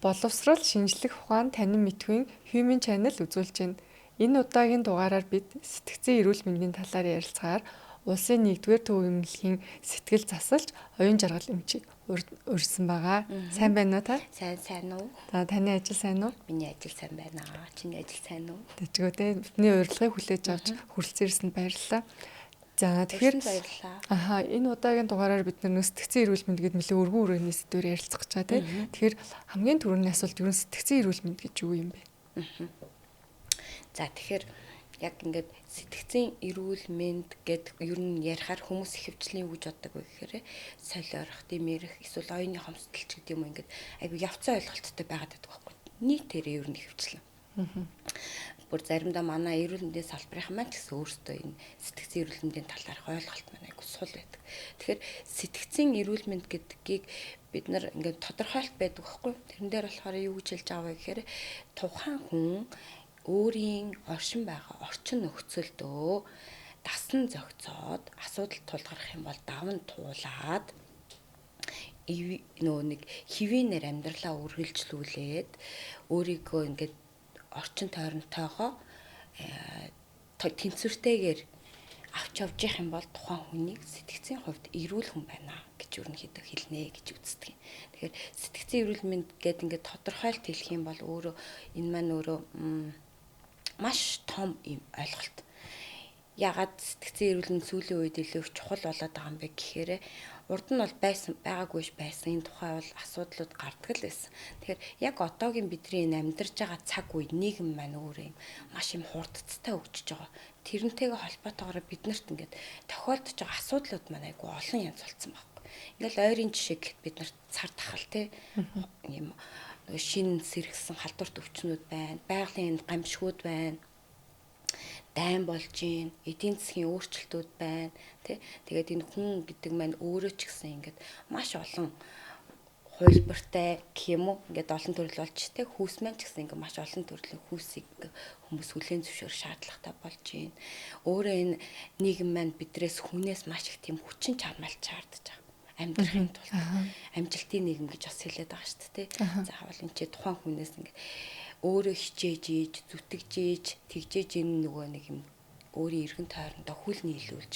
Боловсрол шинжлэх ухаан танин мэдхийн Human Channel үзүүлж байна. Энэ удаагийн дугаараар бид сэтгцэн эрүүл мэндийн талаар ярилцахаар улсын 1-р төв эмнэлгийн сэтгэл засалж оюун жаргал эмчийг урьдсан байгаа. Сайн байна уу та? Сайн уу? За таны ажил сайн уу? Миний ажил сайн байна. Чиний ажил сайн уу? Тэжгүй те. Бидний урилгыг хүлээж авч хүрэлцэн ирсэнд баярлалаа. За тэгэхээр энэ удаагийн дугаараар бид нар сэтгцэн эрүүл мэнд гэдэг нэлээд өргөн өрөөний сэдвээр ярилцах гэж байгаа тийм. Тэгэхээр хамгийн түрүүний асуулт юу вэ? Сэтгцэн эрүүл мэнд гэж юу юм бэ? За тэгэхээр яг ингээд сэтгцэн эрүүл мэнд гэдэг ер нь ярихаар хүмүүс ихэвчлэн юу гэж боддог вэ гэхээр солиорох, дэмэрэх, эсвэл оюуны хомсдолч гэдэг юм ингээд айгу явцсан ойлголттой байгаад байдаг байхгүй. Нийтээр ер нь ихэвчлэн. Бүр заримдаа манай эрүүл мэндийн салбарын маань ч гэсэн өөрсдөө энэ сэтгцэн эрүүл мэндийн талаарх ойлголт маань айгу сул байдаг. Тэгэхээр сэтгцэн эрүүл мэнд гэдгийг бид нар ингээд тодорхойлт байдаг байхгүй. Тэрэн дээр болохоор юу гэж хэлж байгаа вэ гэхээр тухайн хүн өөрийн оршин байгаа орчин нөхцөлдөө дасан зохицоод асуудал тулгарх юм бол даван туулаад нэг хэвийнээр амьдралаа үргэлжлүүлээд өөрийгөө ингээд орчин тойронтойгоо тэнцвэртэйгээр авч явж явах юм бол тухайн хүнийг сэтгцийн хувьд эрүүл хүн байна гэж ерөнхийдөө хэлнэ гэж үздэг. Тэгэхээр сэтгцийн эрүүл мэнд гэдэг ингээд тодорхойлт хэлэх юм бол өөрөө энэ маань өөрөө маш том юм ойлголт. Ягаад сэтгцэн эрүүл мэнд сүүлийн үед илүү их чухал болоод байгаа юм бэ гэхээр урд нь бол байгаагүйш байсан энэ тухай бол асуудлууд гардаг л байсан. Тэгэхээр яг одоогийн бидний энэ амьдарч байгаа цаг үед нийгэм маань өөрөө юм маш юм хурдцтай хөгжиж байгаа. Тэрнтэйгээ холбоотойгоор биднэрт ингээд тохиолдож байгаа асуудлууд маань айгүй олон янз болсон байхгүй. Ингээл ойрын жишээ гэхэд бид нарт цар тахал юм шинэ сэргсэн халдварт өвчнүүд байна, байгалийн гамшгууд байна. Дайн болж гин, эдийн засгийн өөрчлөлтүүд байна, тий. Тэгээд энэ хүн гэдэг маань өөрөө ч гэсэн ингээд маш олон хувилбартай гэх юм уу, ингээд олон төрөл болж тий. Хүүс маань ч гэсэн ингээд маш олон төрлийн хүүсийг хүмүүс хүлээн зөвшөөрөх шаардлагатай болж гин. Өөрөө энэ нийгэм маань бидрээс хүнээс маш их тийм хүчин чармайлт шаардаж байгаа. Амьдрахын тулд амжилтын нийгэм гэж бас хэлээд байгаа шүү дээ, тий. Заавал энэ ч тухайн хүнээс ингээд өөрөө хичээж ийж, зүтгэж ийж, тэгжээж энэ нөгөө нэг юм өөрийн эргэн тойрондоо хүл нийлүүлж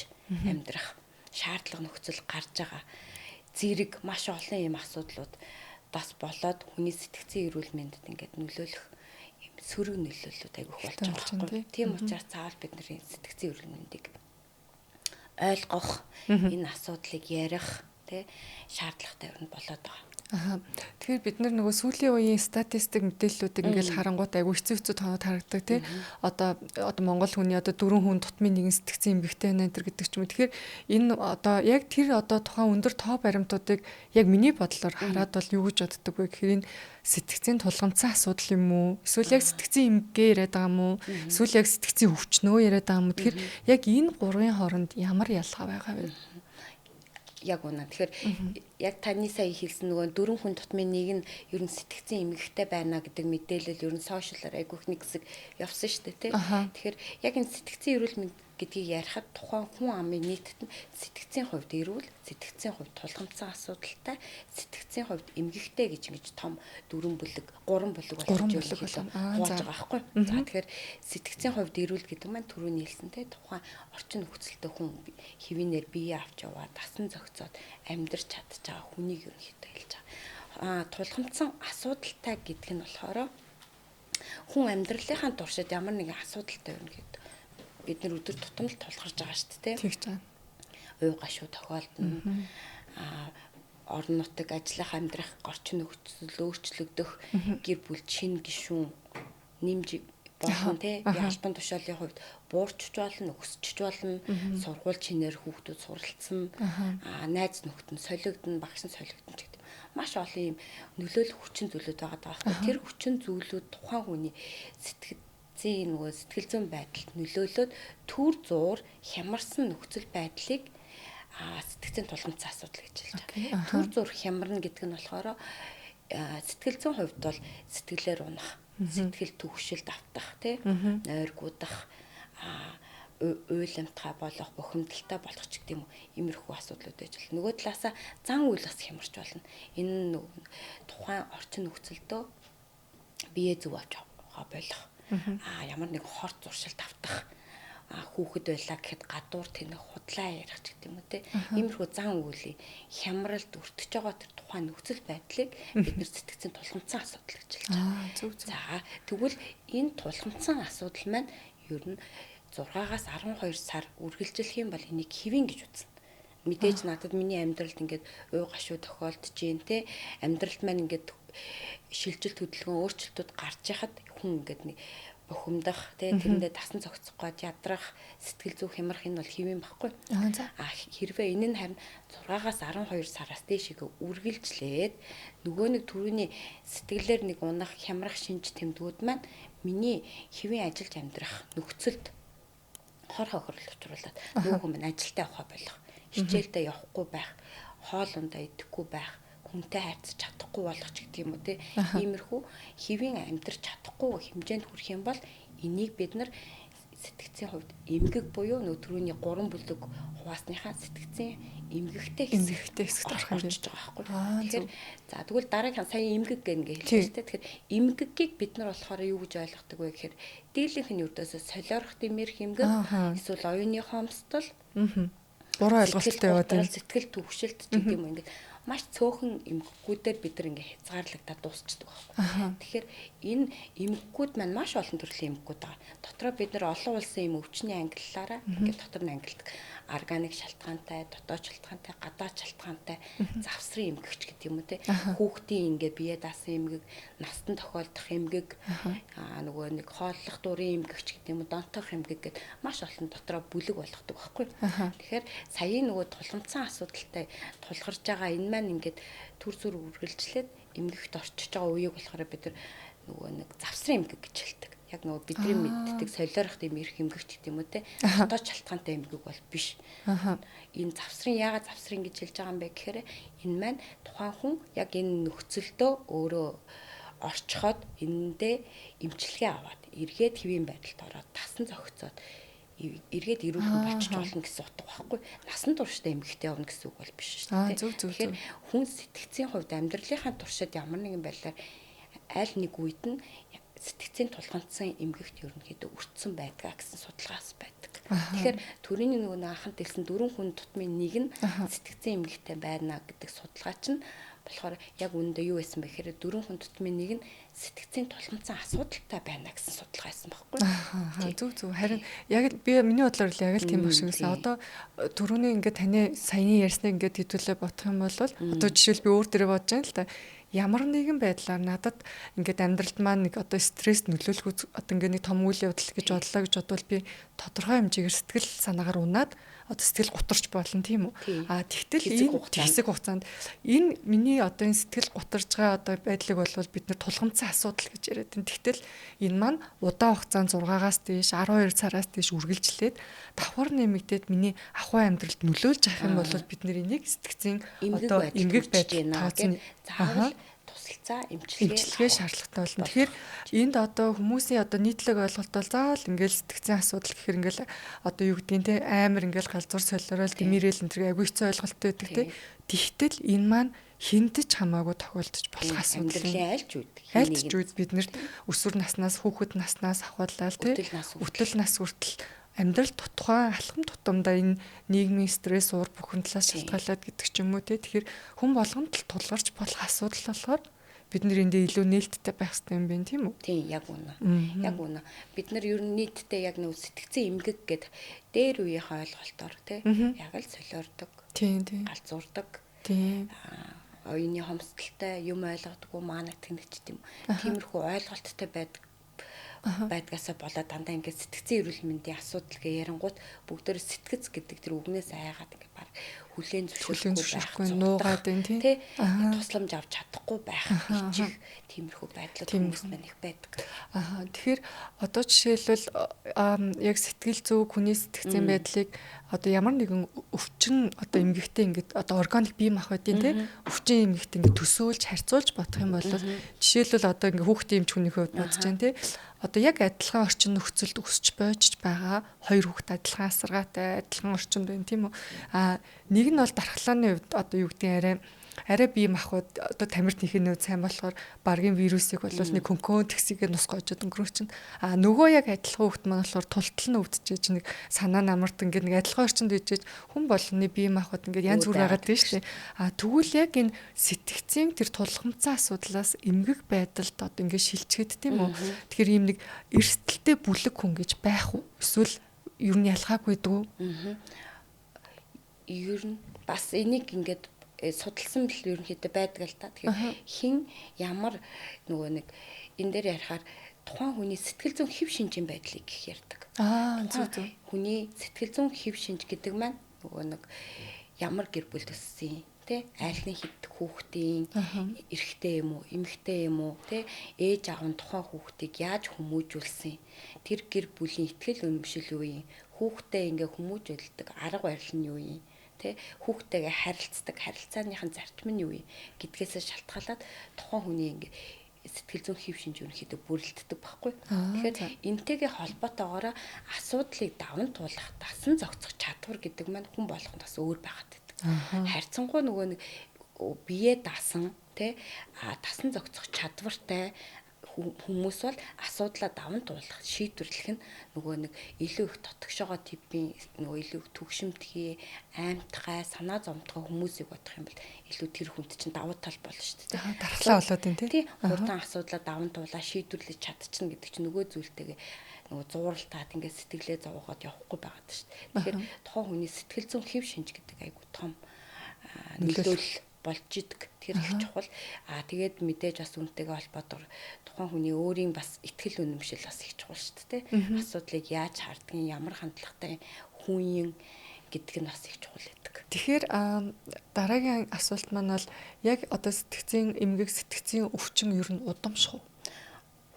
амьдрах шаардлага нөхцөл гарч байгаа зэрэг маш олон юм асуудлууд бас болоод хүний сэтгцэн эрүүл мэндэд ингээд нөлөөлөх юм сөрөг нөлөөллүүд айгүйх болж байгаа байхгүй. Тийм учраас цаавал бид нарын сэтгцэн эрүүл мэндийг ойлгох, энэ асуудлыг ярих тий шаардлагатай өрн болоод байгаа. Тэгэхээр бид нар нөгөө сүүлийн үеийн статистик мэдээллүүдийг ингээл харангуут айгүй хэцүү тоонууд харагдаг тий. Одоо Монгол хүний одоо 4 хүн тутмын нэгэн сэтгцэн эмгэгтэй байна энэ гэдэг ч юм уу. Тэгэхээр энэ одоо яг тэр одоо тухайн өндөр тоо баримтуудыг яг миний бодлоор хараад бол юу гэж боддог вэ гэхээр энэ сэтгцийн тулгамдсан асуудал юм уу? Эсвэл яг сэтгцэн эмгээ яриад байгаа юм уу? Эсвэл яг сэтгцэн өвчнөө яриад байгаа юм уу? Тэгэхээр яг энэ гурвын хооронд ямар ялгаа байгаа вэ? Яг үнэ. Тэгэхээр яг таны сая хэлсэн нөгөө 4 хүн тутмын нэг нь ер нь сэтгцэн эмгэгтэй байна гэдэг мэдээлэл ер нь сошиалаар айгүйх нэг хэсэг явсан шүү дээ тий. Тэгэхээр яг энэ сэтгцэн эрүүл мэнд гэдгийг ярихад тухайн хүн амын нийтэд нь сэтгцийн хувьд эрүүл, сэтгцийн хувьд тулгамдсан асуудалтай, сэтгцийн хувьд эмгэгтэй гэж ингэж том 3 бүлэг болж байгаа байхгүй. За тэгэхээр сэтгцийн хувьд эрүүл гэдэг маань түрүүний хэлсэнтэй тухайн орчин нөхцөлтэй хүн хэвийнээр бие авч яваад дасан зохицоод амьдрч чадж байгаа хүнийг ерөнхийдөө хэлж байгаа. Тулгамдсан асуудалтай гэдэг нь болохоор хүн амьдралынхаа туршид ямар нэгэн асуудалтай байна гэдэг бид нар өдөр тутам л тулгарч байгаа шүү дээ. Тэгж байгаа. Уй гашуу тохиолдно. Орон нутаг ажиллах амьдрах орчин нөхцөл өөрчлөгдөх гэр бүл шинэ гишүүн нэмж болно тий. Албан тушаалын хувьд буурчж болно, өсчж болно, сургууль чинээр хүүхдүүд суралцсан, найз нөхдөд нь солигдно, багш нь солигдно гэдэг. Маш олон юм нөлөөлөх хүчин зүйлүүд байгаа даа. Тэр хүчин зүйлүүд тухайн хүний нөгөө сэтгэл зүйн байдалд нөлөөлөд төр зуур хямарсан нөхцөл байдлыг сэтгцэн тулгамдсан асуудал гэж хэлж байгаа. Төр зуур хямарна гэдэг нь болохоор сэтгэл зүйн хувьд бол сэтгэлээр унах, сэтгэл түгшилд автах тий нойргуудах уйламтгай болох бухимдалтай болох ч гэдэг юм уу иймэрхүү асуудлууд байж болно. Нөгөө талаасаа зан үйл бас хямарч болно. Энэ тухайн орчин нөхцөлдөө бие зөв авч байгаа болох. Ямар нэг хор зуршилд автах хүүхэд байлаа гэхэд гадуур тэнэг худлаа ярих ч гэдэг юм уу те. Иймэрхүү зан үйлийн хямралд өртөж байгаа тэр тухайн нөхцөл байдлыг бид нэр сэтгцийн тулгамдсан асуудал гэж хэлж байгаа. За тэгвэл энэ тулгамдсан асуудал маань ер нь 6-аас 12 сар үргэлжлэх юм бол энийг хэвэн гэж үзнэ. Мэдээж надад миний амьдралд ингээд уу гашуу тохиолдож гин те. Амьдралд маань ингээд шилжилт хөдөлгөөн өөрчлөлтүүд гарч яхад хүн ингээд нэг бухимдах те тэрэндээ тасан цогцох гад ядрах сэтгэл зүй хямрах энэ бол хэвэн баггүй. Хэрвээ энэ нь харин 6-аас 12 сараас дээшээ үргэлжлээд нөгөө нэг түрүүний сэтгэлээр нэг унах хямрах шинж тэмдгүүд маань миний хэвэн ажиллаж амьдрах нөхцөлд хор хохирол учруулад нөгөө хүн маань ажилдаа явах болох, хичээлдээ явахгүй байх, хоол ундаа идэхгүй байх, хүнтэй харьцаж чадахгүй болох ч гэдэг юм уу те. Иймэрхүү хэвэн амьдрч чадахгүй хэмжээнд хүрэх юм бол энийг бид нар сэтгцийн хувьд эмгэг буюу нөө түрүүний 3 бүлэг хуваасныхаа сэтгцийн эмгэгтэй хэсэгт орох гэж байгаа байхгүй. Тэгэхээр за тэгвэл дараагийн сая эмгэг гэнгээ хэлчихсэн те. Тэгэхээр эмгэгийг бид нар болохоор юу гэж ойлгодог вэ гэхээр дийлэнх нь өрдөөсөө солиорох дэмэрх эмгэг эсвэл оюуны хомсдол буруу ойлголттой яваад байна. Сэтгэл түгшилт ч гэдэг юм ингээд маш цөөхөн эмгэггүүдээр бид нар ингээ хязгаарлагдаад дуусчдаг байхгүй. Тэгэхээр энэ эмгэггүүд маань маш олон төрлийн эмгэггүүд байгаа. Дотроо бид нар олон улсын юм өвчний ангиллаараа ингээ дотор нь ангилдаг. Органик шалтгаантай, дотоод шалтгаантай, гадаад шалтгаантай завсрын эмгэгч гэдэг юм уу те. Хүүхдийн ингээ бие даасан эмгэг, настан тохиолдох эмгэг, нөгөө нэг хооллох дурын эмгэгч гэдэг юм уу, донтох эмгэг гэд маш олон дотроо бүлэг болгодог байхгүй. Тэгэхээр саяын нөгөө тулгамдсан асуудалтай тулгарч байгаа энэ маань ингээд төр зүр үргэлжлээд эмгэгт орчиж байгаа үеийг болохоор бид нар нөгөө нэг завсрын эмгэг гэж хэлдэг. Яг нөгөө бидний мэддэг солиорох юм ирэх эмгэгч гэдэг юм уу те. Дотоод шалтгаантай эмгэг бол биш. Энэ завсрын яагаад завсрын гэж хэлж байгаа юм бэ гэхээр энэ маань тухайн хүн яг энэ нөхцөлдөө өөрөө орчход энэндээ эмчилгээ аваад эргээд хэвийн байдалд ороод тасан зохицоод эргээд ирүүлхэн болчих болно гэсэн утга байхгүй. Насан туршдаа эмгэгтэй явна гэсэн үг бол биш шүү дээ. Тэгэхээр хүн сэтгцийн хувьд амьдралынхаа туршид ямар нэгэн байдлаар аль нэг үед нь сэтгцийн тулгамдсан эмгэгт ерөнхийдөө өртсөн байдгаа гэсэн судалгаас байдаг. Тэгэхээр төрөний нөгөө анханд хэлсэн 4 хүн тутмын нэг нь сэтгцийн эмгэгтэй байна гэдэг судалгаа чинь болохоор яг үүндээ юу байсан бэ гэхээр 4 хүн тутмын нэг нь сэтгцийн тулгамдсан асуудалтай байна гэсэн судалгаа байсан байхгүй. Зөв. Харин яг би миний бодлоор л яг л тийм биш гэсэн. Одоо түрүүний ингээд таны саяны ярьсныг ингээд хэдүүлээ бодох юм бол одоо жишээл би өөр дээрээ бодож байна л да. Ямар нэгэн байдлаар надад ингээд амьдралд маань нэг одоо стресс нөлөөлөх одоо ингээд нэг том үйл явдал гэж бодлоо гэж бодвол би тодорхой хэмжээгээр сэтгэл санаагаар унаад одоо сэтгэл гутарч болно тийм үү? Тэгтэл энэ хэсэг хугацаанд энэ миний одоо энэ сэтгэл гутарж байгаа одоо байдлыг бол бид нэр тулгамдсан асуудал гэж яриад байна. Тэгтэл энэ маань удаан хугацаанд 6-аас дээш 12 сараас дээш үргэлжлээд давхар нэмэгдээд миний ахуй амьдралд нөлөөлж авах юм бол бид нэр энийг сэтгцийн одоо эмгэг байдал тооцно. Заавал тусалцаа эмчилгээ шаардлагатай болно. Тэгэхээр энд одоо хүмүүсийн одоо нийтлэг ойлголт бол заавал ингээл сэтгцийн асуудал гэхэр ингээл одоо юу гэдгийг те амар ингээл галзуур солиорол дэмэрэл энэ төр агүй хэцүү ойлголттой байдаг те. Тэгтэл энэ маань хинтэж хамаагүй тохиолдож болох асуудал. Альч үед бид нэр өсвөр наснаас хүүхэд наснаас ахваллал те үтэл нас хүртэл амьдрал тухайн алхам тутамдаа энэ нийгмийн стресс уур бухимдлаас шалтгаалаад гэдэг ч юм уу те. Тэгэхээр хүн болгонд л тулгарч болох асуудал болохоор бид нэр эндээ илүү нээлттэй байх хэрэгтэй юм байна тийм үү? Тийм яг үнэ. Яг үнэ. Бид нар ер нь нийтдээ яг нэг сэтгцэн эмгэг гэд дээр үеийнхээ ойлголтоор те яг л солиордог. Тийм. Галзуурдаг. Тийм. Оюуны хомсдолтой юм ойлгодоггүй маанаг тэнэгч тийм. Тиймэрхүү ойлголттой байдаг байдгаасаа болоод дандаа ингээд сэтгцэн эрүүл мэндийн асуудал гээ ярангуут бүгдөө сэтгэц гэдэг тэр үгнээс айгаад ингээд баг хүлээн зөвшөөрөхгүй нуугаад байна тий. Тусламж авч чадахгүй байх бичих тиймэрхүү байдлууд хүмүүс маань их байдаг. Тэгэхээр одоо жишээлбэл яг сэтгэл зүй хүний сэтгцэн байдлыг одоо ямар нэгэн өвчин одоо эмгэгтэй ингээд одоо органик бие махбодын тий өвчин эмгэгтэй ингээд төсөөлж харьцуулж бодох юм бол жишээлбэл одоо ингээд хүүхдийн эмч хүний хувьд бодож байна тий. Одоо яг адилхан орчин нөхцөлд өсч бойж байгаа хоёр хүүхэд адилхан асаргаатай адилхан орчинд байна тийм үү. Нэг нь бол дархлааны хувьд одоо юу гэдгийг арай бие махбод одоо тамирт нэхний үед сайн болохоор баргийн вирусыг бол нэг хөнкөн тэгсийгээ нус гоожод өнгөрөх чинь нөгөө яг адилхан хүүхэд маань болохоор тултал нь өвдөж нэг санаа намарт ингээд нэг адилхан орчинд ижиж хүн болгоны бие махбод ингээд янз бүр байгаад байна шүү дээ. Тэгвэл яг энэ сэтгцийн тэр тулгамцсан асуудлаас эмгэг байдалд одоо ингээд шилжчихэд тийм үү. Тэгэхээр ийм нэг эрсдэлтэй бүлэг хүн гэж байх уу? Эсвэл ер нь ялгаагүй дүү? Ер нь бас энийг ингээд судалсан бэл ерөнхийдөө байдаг л та. Тэгэхээр хин ямар нөгөө нэг энэ дээр ярихаар тухайн хүний сэтгэл зүйн хэв шинжийн байдлыг их ярьдаг. Зөв. Хүний сэтгэл зүйн хэв шинж гэдэг маань нөгөө нэг ямар гэр бүл төссөн тий айлхны хэд хүүхдийн эрэгтэй юм уу эмэгтэй юм уу тий ээж аав нь тухайн хүүхдийг яаж хүмүүжүүлсэн тэр гэр бүлийн итгэл үнэмшил юу юм хүүхдээ ингээ хүмүүжүүлдэг арга барил нь юу юм тэ хүүхдтэйгээ харилцдаг харилцааныхын зарчим нь юу юм гэдгээс шалтгаалаад тухайн хүний ингээ сэтгэл зүйн хэв шинж ерөнхийдөө бүрэлддэг байхгүй. Тэгэхээр энтэйгээ холбоотойгоор асуудлыг даван туулах, дасан зохицох чадвар гэдэг маань хүн болгонд бас өөр байгаад байдаг. Харьцангуй нөгөө нэг бие дасан тэ дасан зохицох чадвартай хүмүүс бол асуудлаа даван туулах, шийдвэрлэх нь нөгөө нэг илүү их тотгошоогоо типийн нөгөө илүү их төгшөмтгий, аймтгай, санаа зовтгой хүмүүсийг бодох юм бол илүү тэр хүнд чинь давуу тал болно шүү дээ. Дархлаа болоод байна тий. Хурдан асуудлаа даван туулаа шийдвэрлэж чадчихна гэдэг чинь нөгөө зүйлтэйгээ нөгөө зууралтаад ингээд сэтгэлээ зовоогоод явахгүй байгаад шүү дээ. Тэгэхээр тухайн хүний сэтгэл зүйн хэв шинж гэдэг айгу том нөлөөлөл болж идэг. Тэр их чухал. Тэгээд мэдээж бас үнтэйгээ холбоотойгоор тухайн хүний өөрийн бас итгэл үнэмшил бас их чухал шүү дээ. Асуудлыг яаж хардгийг, ямар хандлагатай хүн юм гэдэг нь бас их чухал байдаг. Тэгэхээр дараагийн асуулт маань бол яг одоо сэтгцийн эмгэг сэтгцийн өвчин ер нь удамших уу?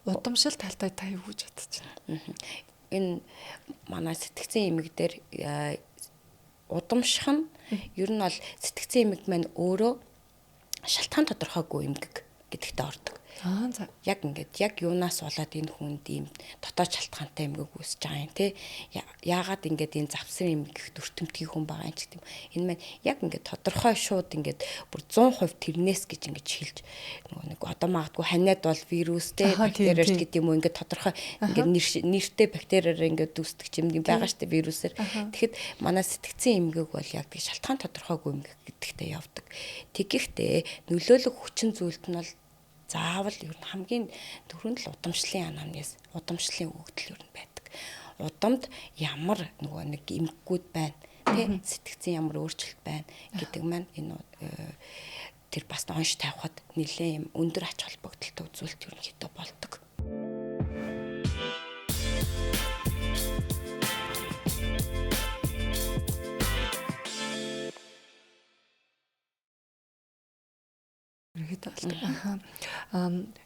Удамшил талтай та юу гэж бодож байна? Энэ манай сэтгцийн эмэг дээр удамших нь ер нь бол сэтгцэн эмэг маань өөрөө шалтгаан тодорхойгүй эмгэг гэдэгтээ ордог. За. Яг ингээд яг юунаас болоод энэ хүнд ийм дотоод шалтгаантай эмгэг үүсэж байгаа юм те. Яагаад ингээд энэ завсан эмгэх дүртэмтгий хүн байгаа юм ч гэдэм. Энэ маань яг ингээд тодорхой шууд ингээд бүр 100% тэрнээс гэж ингээд шилж нөгөө нэг одоо магадгүй ханиад бол вирус те бактериэр гэдэг юм уу ингээд тодорхой ингээд нэртэй бактериаар ингээд үүсдэг юм байгаа штэ вирусээр. Тэгэхэд манай сэтгцэн эмгэг бол яг тийм шалтгаан тодорхойгүй эмгэг гэдэгтээ явдаг. Тэгэхдээ нөлөөлөх хүчин зүйлт нь бол заавал ер нь хамгийн түрүүнд л удамшлын анамнез, удамшлын өгөгдөл ер нь байдаг. Удамд ямар нөгөө нэг эмгэгүүд байна, тий сэтгцэн ямар өөрчлөлт байна гэдэг маань энэ тэр бас онш тавихад нэлээд юм өндөр ач холбогдолтой үзүүлэлт ерөнхийдөө болдог.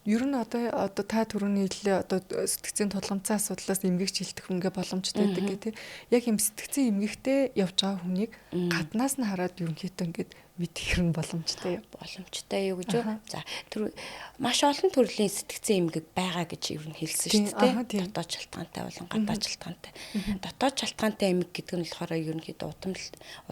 Ер нь одоо та түрүүний хэллээ одоо сэтгцийн тулгамцсан асуудлаас эмгэгч хилдэх ингээ боломжтой байдаг гэх тийм. Яг юм сэтгцийн эмгэгтэй явж байгаа хүнийг гаднаас нь хараад ерөнхийдөө ингээд мэдэх нь боломжтой юу гэж юу. За тэр маш олон төрлийн сэтгцэн эмгэг байгаа гэж ер нь хэлсэн шүү дээ. Дотоод шалтгаантай болон гадаад шалтгаантай. Дотоод шалтгаантай эмгэг гэдэг нь болохоор ерөнхийдөө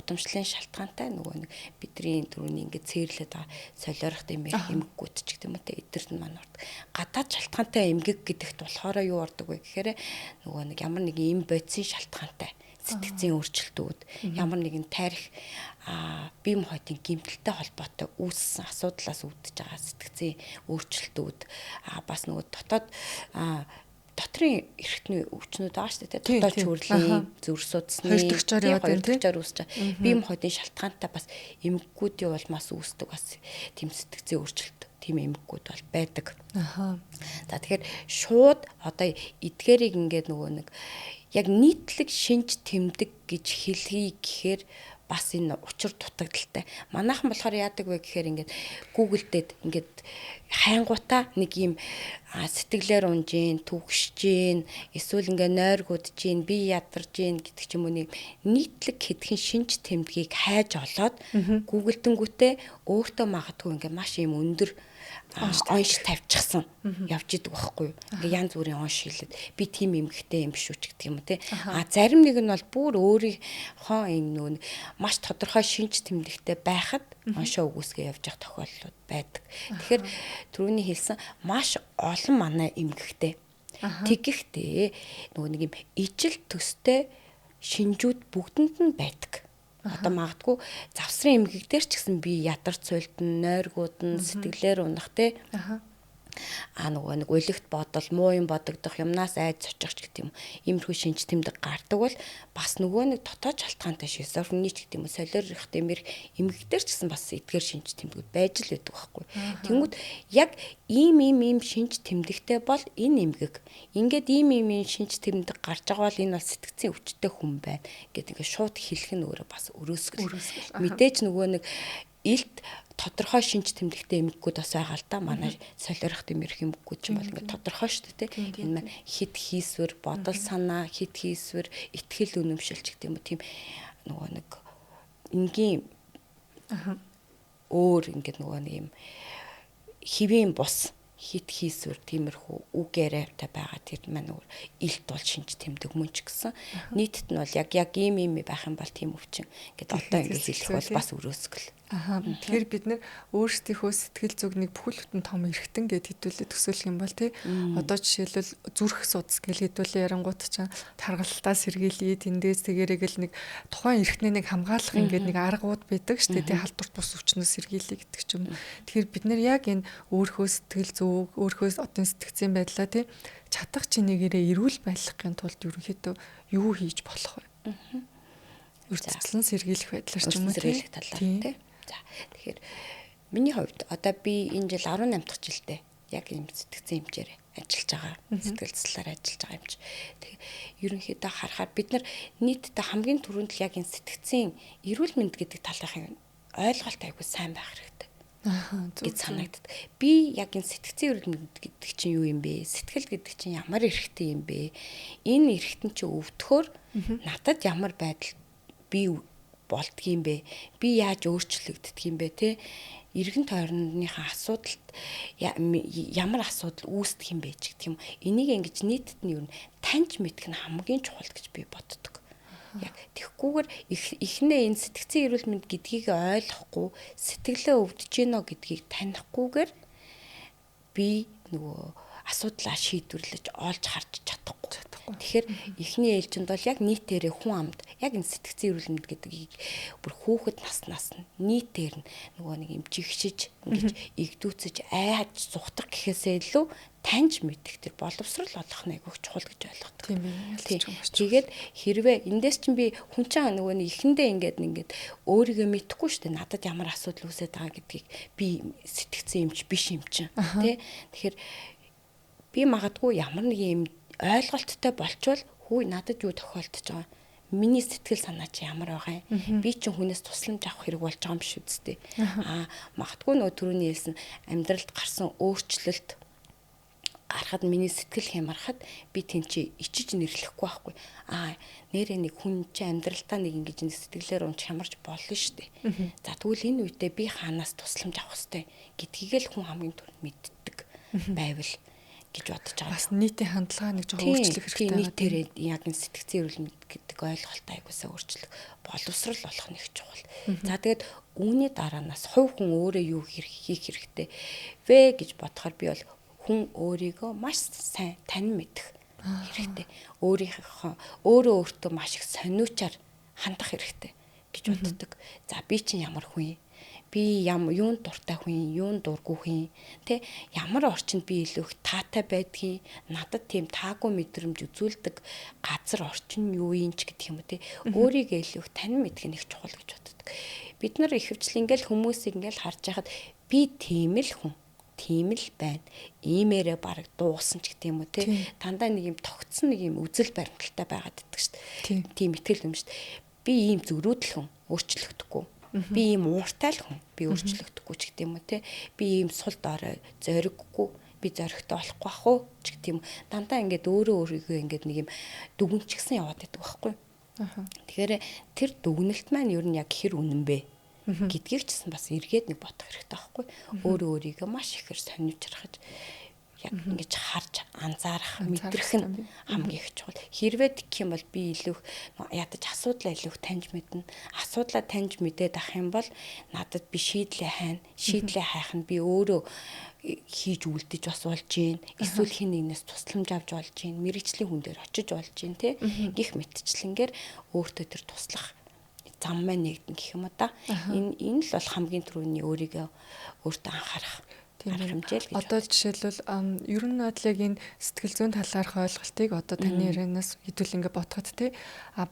удамшлын шалтгаантай нөгөө нэг бидний түрүүний ингээд цээрлээд байгаа солиорох эмгэгүүд ч гэдэг юм уу те эдгэрт нь маань ордог. Гадаад шалтгаантай эмгэг гэдэгт болохоор юу ордог вэ гэхээр нөгөө нэг ямар нэгэн эм бодисын шалтгаантай сэтгцийн өөрчлөлтүүд ямар нэгэн тарих бие махбодын гэмтэлтэй холбоотой үүссэн асуудлаас үүдэж байгаа сэтгцийн өөрчлөлтүүд бас нөгөө дотрын эрхтний өвчнүүд байгаа шүү дээ. Дотоод чөөрлийн зүрх судасны хоёрдогчоор үүсэж байгаа. Бие махбодын шалтгаантай бас эмгэгүүдийн улмаас үүсдэг бас тэм сэтгцийн өөрчлөлт. тийм эмэггүүд бол байдаг. Аха. За тэгэхээр шууд одоо эдгээрийг ингээд нөгөө нэг яг нийтлэг шинж тэмдэг гэж хэлхий гэхээр бас энэ учир дутагдaltaй. Манайхан болохоор яадаг вэ гэхээр ингээд Google дээр ингээд хайнгуудаа нэг юм сэтгэлээр унжин, түгшж гин, эсвэл ингээ нойргууд гин, би ядарж гин гэдэг ч юм уу нэг нийтлэг хэдхэн шинж тэмдгийг хайж олоод Google дэнгүүтээ өөртөө магадгүй ингээ маш юм өндөр онш тавьчихсан явж идэг байхгүй юу. Ингээ янз бүрийн онш хилээд би тийм эмгхтэй юм биш үү гэдэг юм те. Зарим нэг нь бол бүр өөрийнхөө энэ нүүн маш тодорхой шинж тэмдэгтэй байхад оншоо үгүйсгээ явж явах тохиолдлууд байдаг. Тэгэхээр түрүүний хэлсэн маш олон манай эмгхтэй. Тэгэхдээ нөгөө нэг юм ижил төстэй шинжүүд бүгдэнд нь байдаг. Одоо магадгүй завсрын эмгэг дээр ч гэсэн би ядарч цуйлтан, нойргууд нь сэтгэлээр унах те. Нөгөө нэг өлегт бодол, муу юм бодогдох, юмнаас айж очих гэдэг юм. Иймэрхүү шинж тэмдэг гардаг бол бас нөгөө нэг дотоод шалтгаантай шизофрени ч гэдэг юм. Солиорих дэмэр эмгэгдэр ч гэсэн бас эдгээр шинж тэмдгүүд байж л байдаг байхгүй. Тэнгүүд яг ийм шинж тэмдэгтэй бол энэ эмгэг. Ингээд ийм шинж тэмдэг гарч байгаа бол энэ бол сэтгцийн өвчтөй хүн байна гэдэг ингээд шууд хэлэх нь өөрөө бас өрөөсгөл. Мэдээж нөгөө нэг илт тодорхой шинж тэмдэгтэй эмгэгүүд бас байгаа л да. Манай солиорих дэмэрх эмгэгүүд ч юм бол ингээд тодорхой шүү дээ. Энэ маань хит хийсвэр, бодол санаа, хит хийсвэр, итгэл үнэмшилч гэдэг юм уу тийм нөгөө нэг энгийн өөр ингээд нөгөө нэг юм хэвийн бус хит хийсвэр тиймэрхүү үг яриатай байгаа тэр маань өөр илт бол шинж тэмдэг мөн ч гэсэн нийтэд нь бол яг ийм байх юм бол тийм өвчин гэдэг одоо ингээд хэлэх бол бас өрөөсгөл. Тэгэхээр бид нэр өөрсдийнхөө сэтгэл зүгнийг бүхэл бүтэн том эргэтэн гэд хэдүүлээ төсөөлөх юм бол тий. Одоо жишээлбэл зүрх судас гэл хэдүүлээ ярангуут чинь таргалтаа сэргийлээ тэндээс тэгэрэгэл нэг тухайн эргэтний нэг хамгаалах ингээд нэг аргууд байдаг шүү дээ тий. Халдварт бус өвчнөөс сэргийлээ гэдэг ч юм. Тэгэхээр бид нэр яг энэ өөрийнхөө сэтгэл зүг, өөрийнхөө одоо сэтгцийн байдлаа тий чадах чинээгээрээ эрүүл байлгахын тулд ерөнхийдөө юу хийж болох вэ? Үрцэцлэн сэргийлэх байдлаар ч юм уу сэргийлэх талаар тий. За тэгэхээр миний хувьд одоо би энэ жил 18 дахь жилдээ яг юм сэтгцэн хэмжээр ажиллаж байгаа. Сэтгэл заслаар ажиллаж байгаа юм чи. Тэгэхээр ерөнхийдөө харахаар бид нар нийтдээ хамгийн түрүүнд л яг энэ сэтгцэн эрүүл мэнд гэдэг талын ойлголт айгүй сайн байх хэрэгтэй. Гэж санагдаад. Би яг энэ сэтгцэн эрүүл мэнд гэдэг чинь юу юм бэ? Сэтгэл гэдэг чинь ямар эрхтэй юм бэ? Энэ эрхтэн чи өвдөхөөр надад ямар байдал би болдгийм бэ? Би яаж өөрчлөгддөг юм бэ те? Иргэн тойрныхаа асуудалд ямар асуудал үүсдэг юм бэ гэдэг юм. Энийг ингэж нийтэд нь юу таньж мэдэх нь хамгийн чухал гэж би боддог. Яг тэгхгүйгээр эхнээ энэ сэтгцэн эрүүл мэнд гэдгийг ойлгохгүй, сэтгэлээ өвдөж гинэ гэдгийг танихгүйгээр би нөгөө асуудлаа шийдвэрлэж олж харж чадахгүй. Тэгэхээр эхний ээлжинд бол яг нийтээрээ хүн амд яг энэ сэтгцэн эрүүл мэнд гэдгийг бүр хүүхэд наснаас нь нийтээр нь нөгөө нэг юм жигшиж ингэж игдүүцэж айж зүхтах гэхээсээ илүү таньж мэдэх тэр боловсрал олох нь айгүйх чухал гэж ойлгодог. Тийм ээ. Тэгээд хэрвээ эндээс чинь би хүн чинь нөгөө нэг ихэндээ ингээд өөрийгөө мэдэхгүй шүү дээ. Надад ямар асуудал үүсээд байгаа гэдгийг би сэтгцэн эмч биш юм чинь. Тэ? Тэгэхээр би магадгүй ямар нэг юм ойлголттой болчвол хүү надад юу тохиолдож байгаа. Миний сэтгэл санаа чи ямар байгаа юм? Би ч хүнээс тусламж авах хэрэг болж байгаа юм биш үсттэй. Магадгүй нөгөө түрүүний хэлсэн амьдралд гарсан өөрчлөлт гарахад миний сэтгэл хямрахад би тэнцээ ичиж нэрлэхгүй байхгүй. Нэрээ нэг хүн чи амьдралдаа нэг ингэж сэтгэлээр унж хямарч болно шүү дээ. За тэгвэл энэ үедээ би хаанаас тусламж авах хэвтэй гэдгийг л хүн хамгийн түрүүнд мэддэг байвал гэж бодож байгаа. Бас нийтийн хандлага нэг жоохон өөрчлөх хэрэгтэй байна. Нийтээрээ яг энэ сэтгцэн эрүүл мэнд гэдэг ойлголт аягуулсаа өөрчлөх, боловсрал болох нэг чухал. За тэгээд үүний дараанаас хувь хүн өөрөө юу хийх хэрэгтэй вэ гэж бодохоор би бол хүн өөрийгөө маш сайн танин мэдэх хэрэгтэй. Өөрөө өөртөө маш их сониучаар хандах хэрэгтэй гэж боддог. За би чинь ямар хүн юм? Би юунд дуртай хүн, юунд дургүй хүн, тэ ямар орчинд би илүү их таатай байдгийг, надад тийм таагүй мэдрэмж үзүүлдэг газар орчин юу юм ч гэдэг юм уу, тэ өөрийгөө илүү их танин мэдэх нь их чухал гэж боддог. Бид нар ихэвчлэн ингээл хүмүүсийг ингээл харж байхад би тийм л хүн тийм л байна. Иймээрээ баг дуусан ч гэдэг юм уу те. Дандаа нэг юм тогтсон нэг юм үзэл баримталтай байгаад иддэг шүү дээ. Тийм итгэл юм шүү дээ. Би ийм зөрүүдэл хүн өөрчлөгдөхгүй. Би ийм ууртай л хүн би өөрчлөгдөхгүй ч гэдэг юм уу те. Би ийм сул дорой зориггүй. Би зоригтой болохгүй бах уу ч гэдэг юм. Дандаа ингээд өөрийгөө ингээд нэг юм дүгнчихсэн яваад байдаг байхгүй. Тэгэхээр тэр дүгнэлт маань ер нь яг хэр үнэн бэ гэдгийг ч гэсэн бас эргээд нэг бодох хэрэгтэй байхгүй. Өөрийгөө маш ихээр сонирч харахж яг ингэж харж анзаарах мэдрэх нь хамгийн их чухал. Хэрвээ гэх юм бол би илүү ядаж асуудлаа илүү таньж мэднэ. Асуудлаа таньж мэдээд ах юм бол надад би шийдлээ хайна. Шийдлээ хайх нь би өөрөө хийж үлдэж бас болж гин. Эсвэл хин нэгнээс тусламж авч болж гин. Мэргэжлийн хүн дээр очиж болж гин те. Гих мэтчлэнгээр өөртөө тэр туслах зам маань нэгдэн гэх юм да. Энэ л бол хамгийн түрүүний өөрийгөө өөртөө анхаарах хэмжээл гэж. Одоо жишээлбэл ер нь яг энэ сэтгэл зүйн талаарх ойлголтыг одоо таны ярианаас хэдүүл ингээ ботход те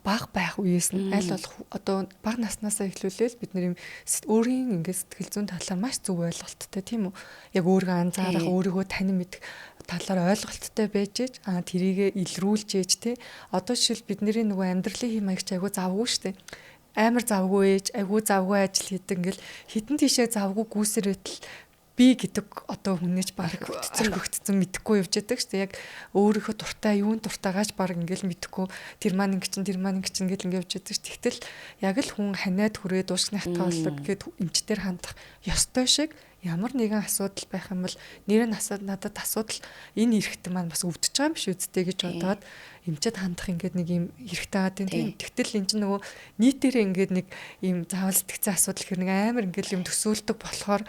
баг байх үеэс нь аль болох одоо бага наснаасаа эхлүүлээл бид нэр юм өөрийн ингээ сэтгэл зүйн талаар маш зөв ойлголттой тийм үү? Яг өөрийгөө анзаарах, өөрийгөө танин мэдэх талаар ойлголттой байж ээж тэрийгэ илрүүлж ээж те. Одоо жишээл бидний нөгөө амьдралын хэм маягч айгу завгүй штэ. Амар завгүй ээж, айгу завгүй ажил хийдэг ингээл хитэн тийшээ завгүй гүйсэр байтал би гэдэг одоо хүнээж баг хөгтцэн мэдэхгүй явж байдаг шүү дээ. Яг өөрийнхөө дуртай юун дуртайгааж баг ингээл мэдэхгүй тэр маань ингэ чинь гэл ингэ явж байдаг шүү. Тэгтэл яг л хүн ханиад хүрээ дуушгины хатгааллаг гэд эмчтэр хандах ёстой шиг ямар нэгэн асуудал байх юм бол нэр нь надад асуудал энэ эрэхтэн маань бас өвдөж байгаа юм биш үсттэй гэж бодоод эмчэд хандах ингээд нэг юм хэрэгтэй байгаа тийм. Тэгтэл эн чинь нөгөө нийтээрээ ингээд нэг юм заавал сэтгцэн асуудал хэр нэг амар ингээд юм төсөөлдөг болохоор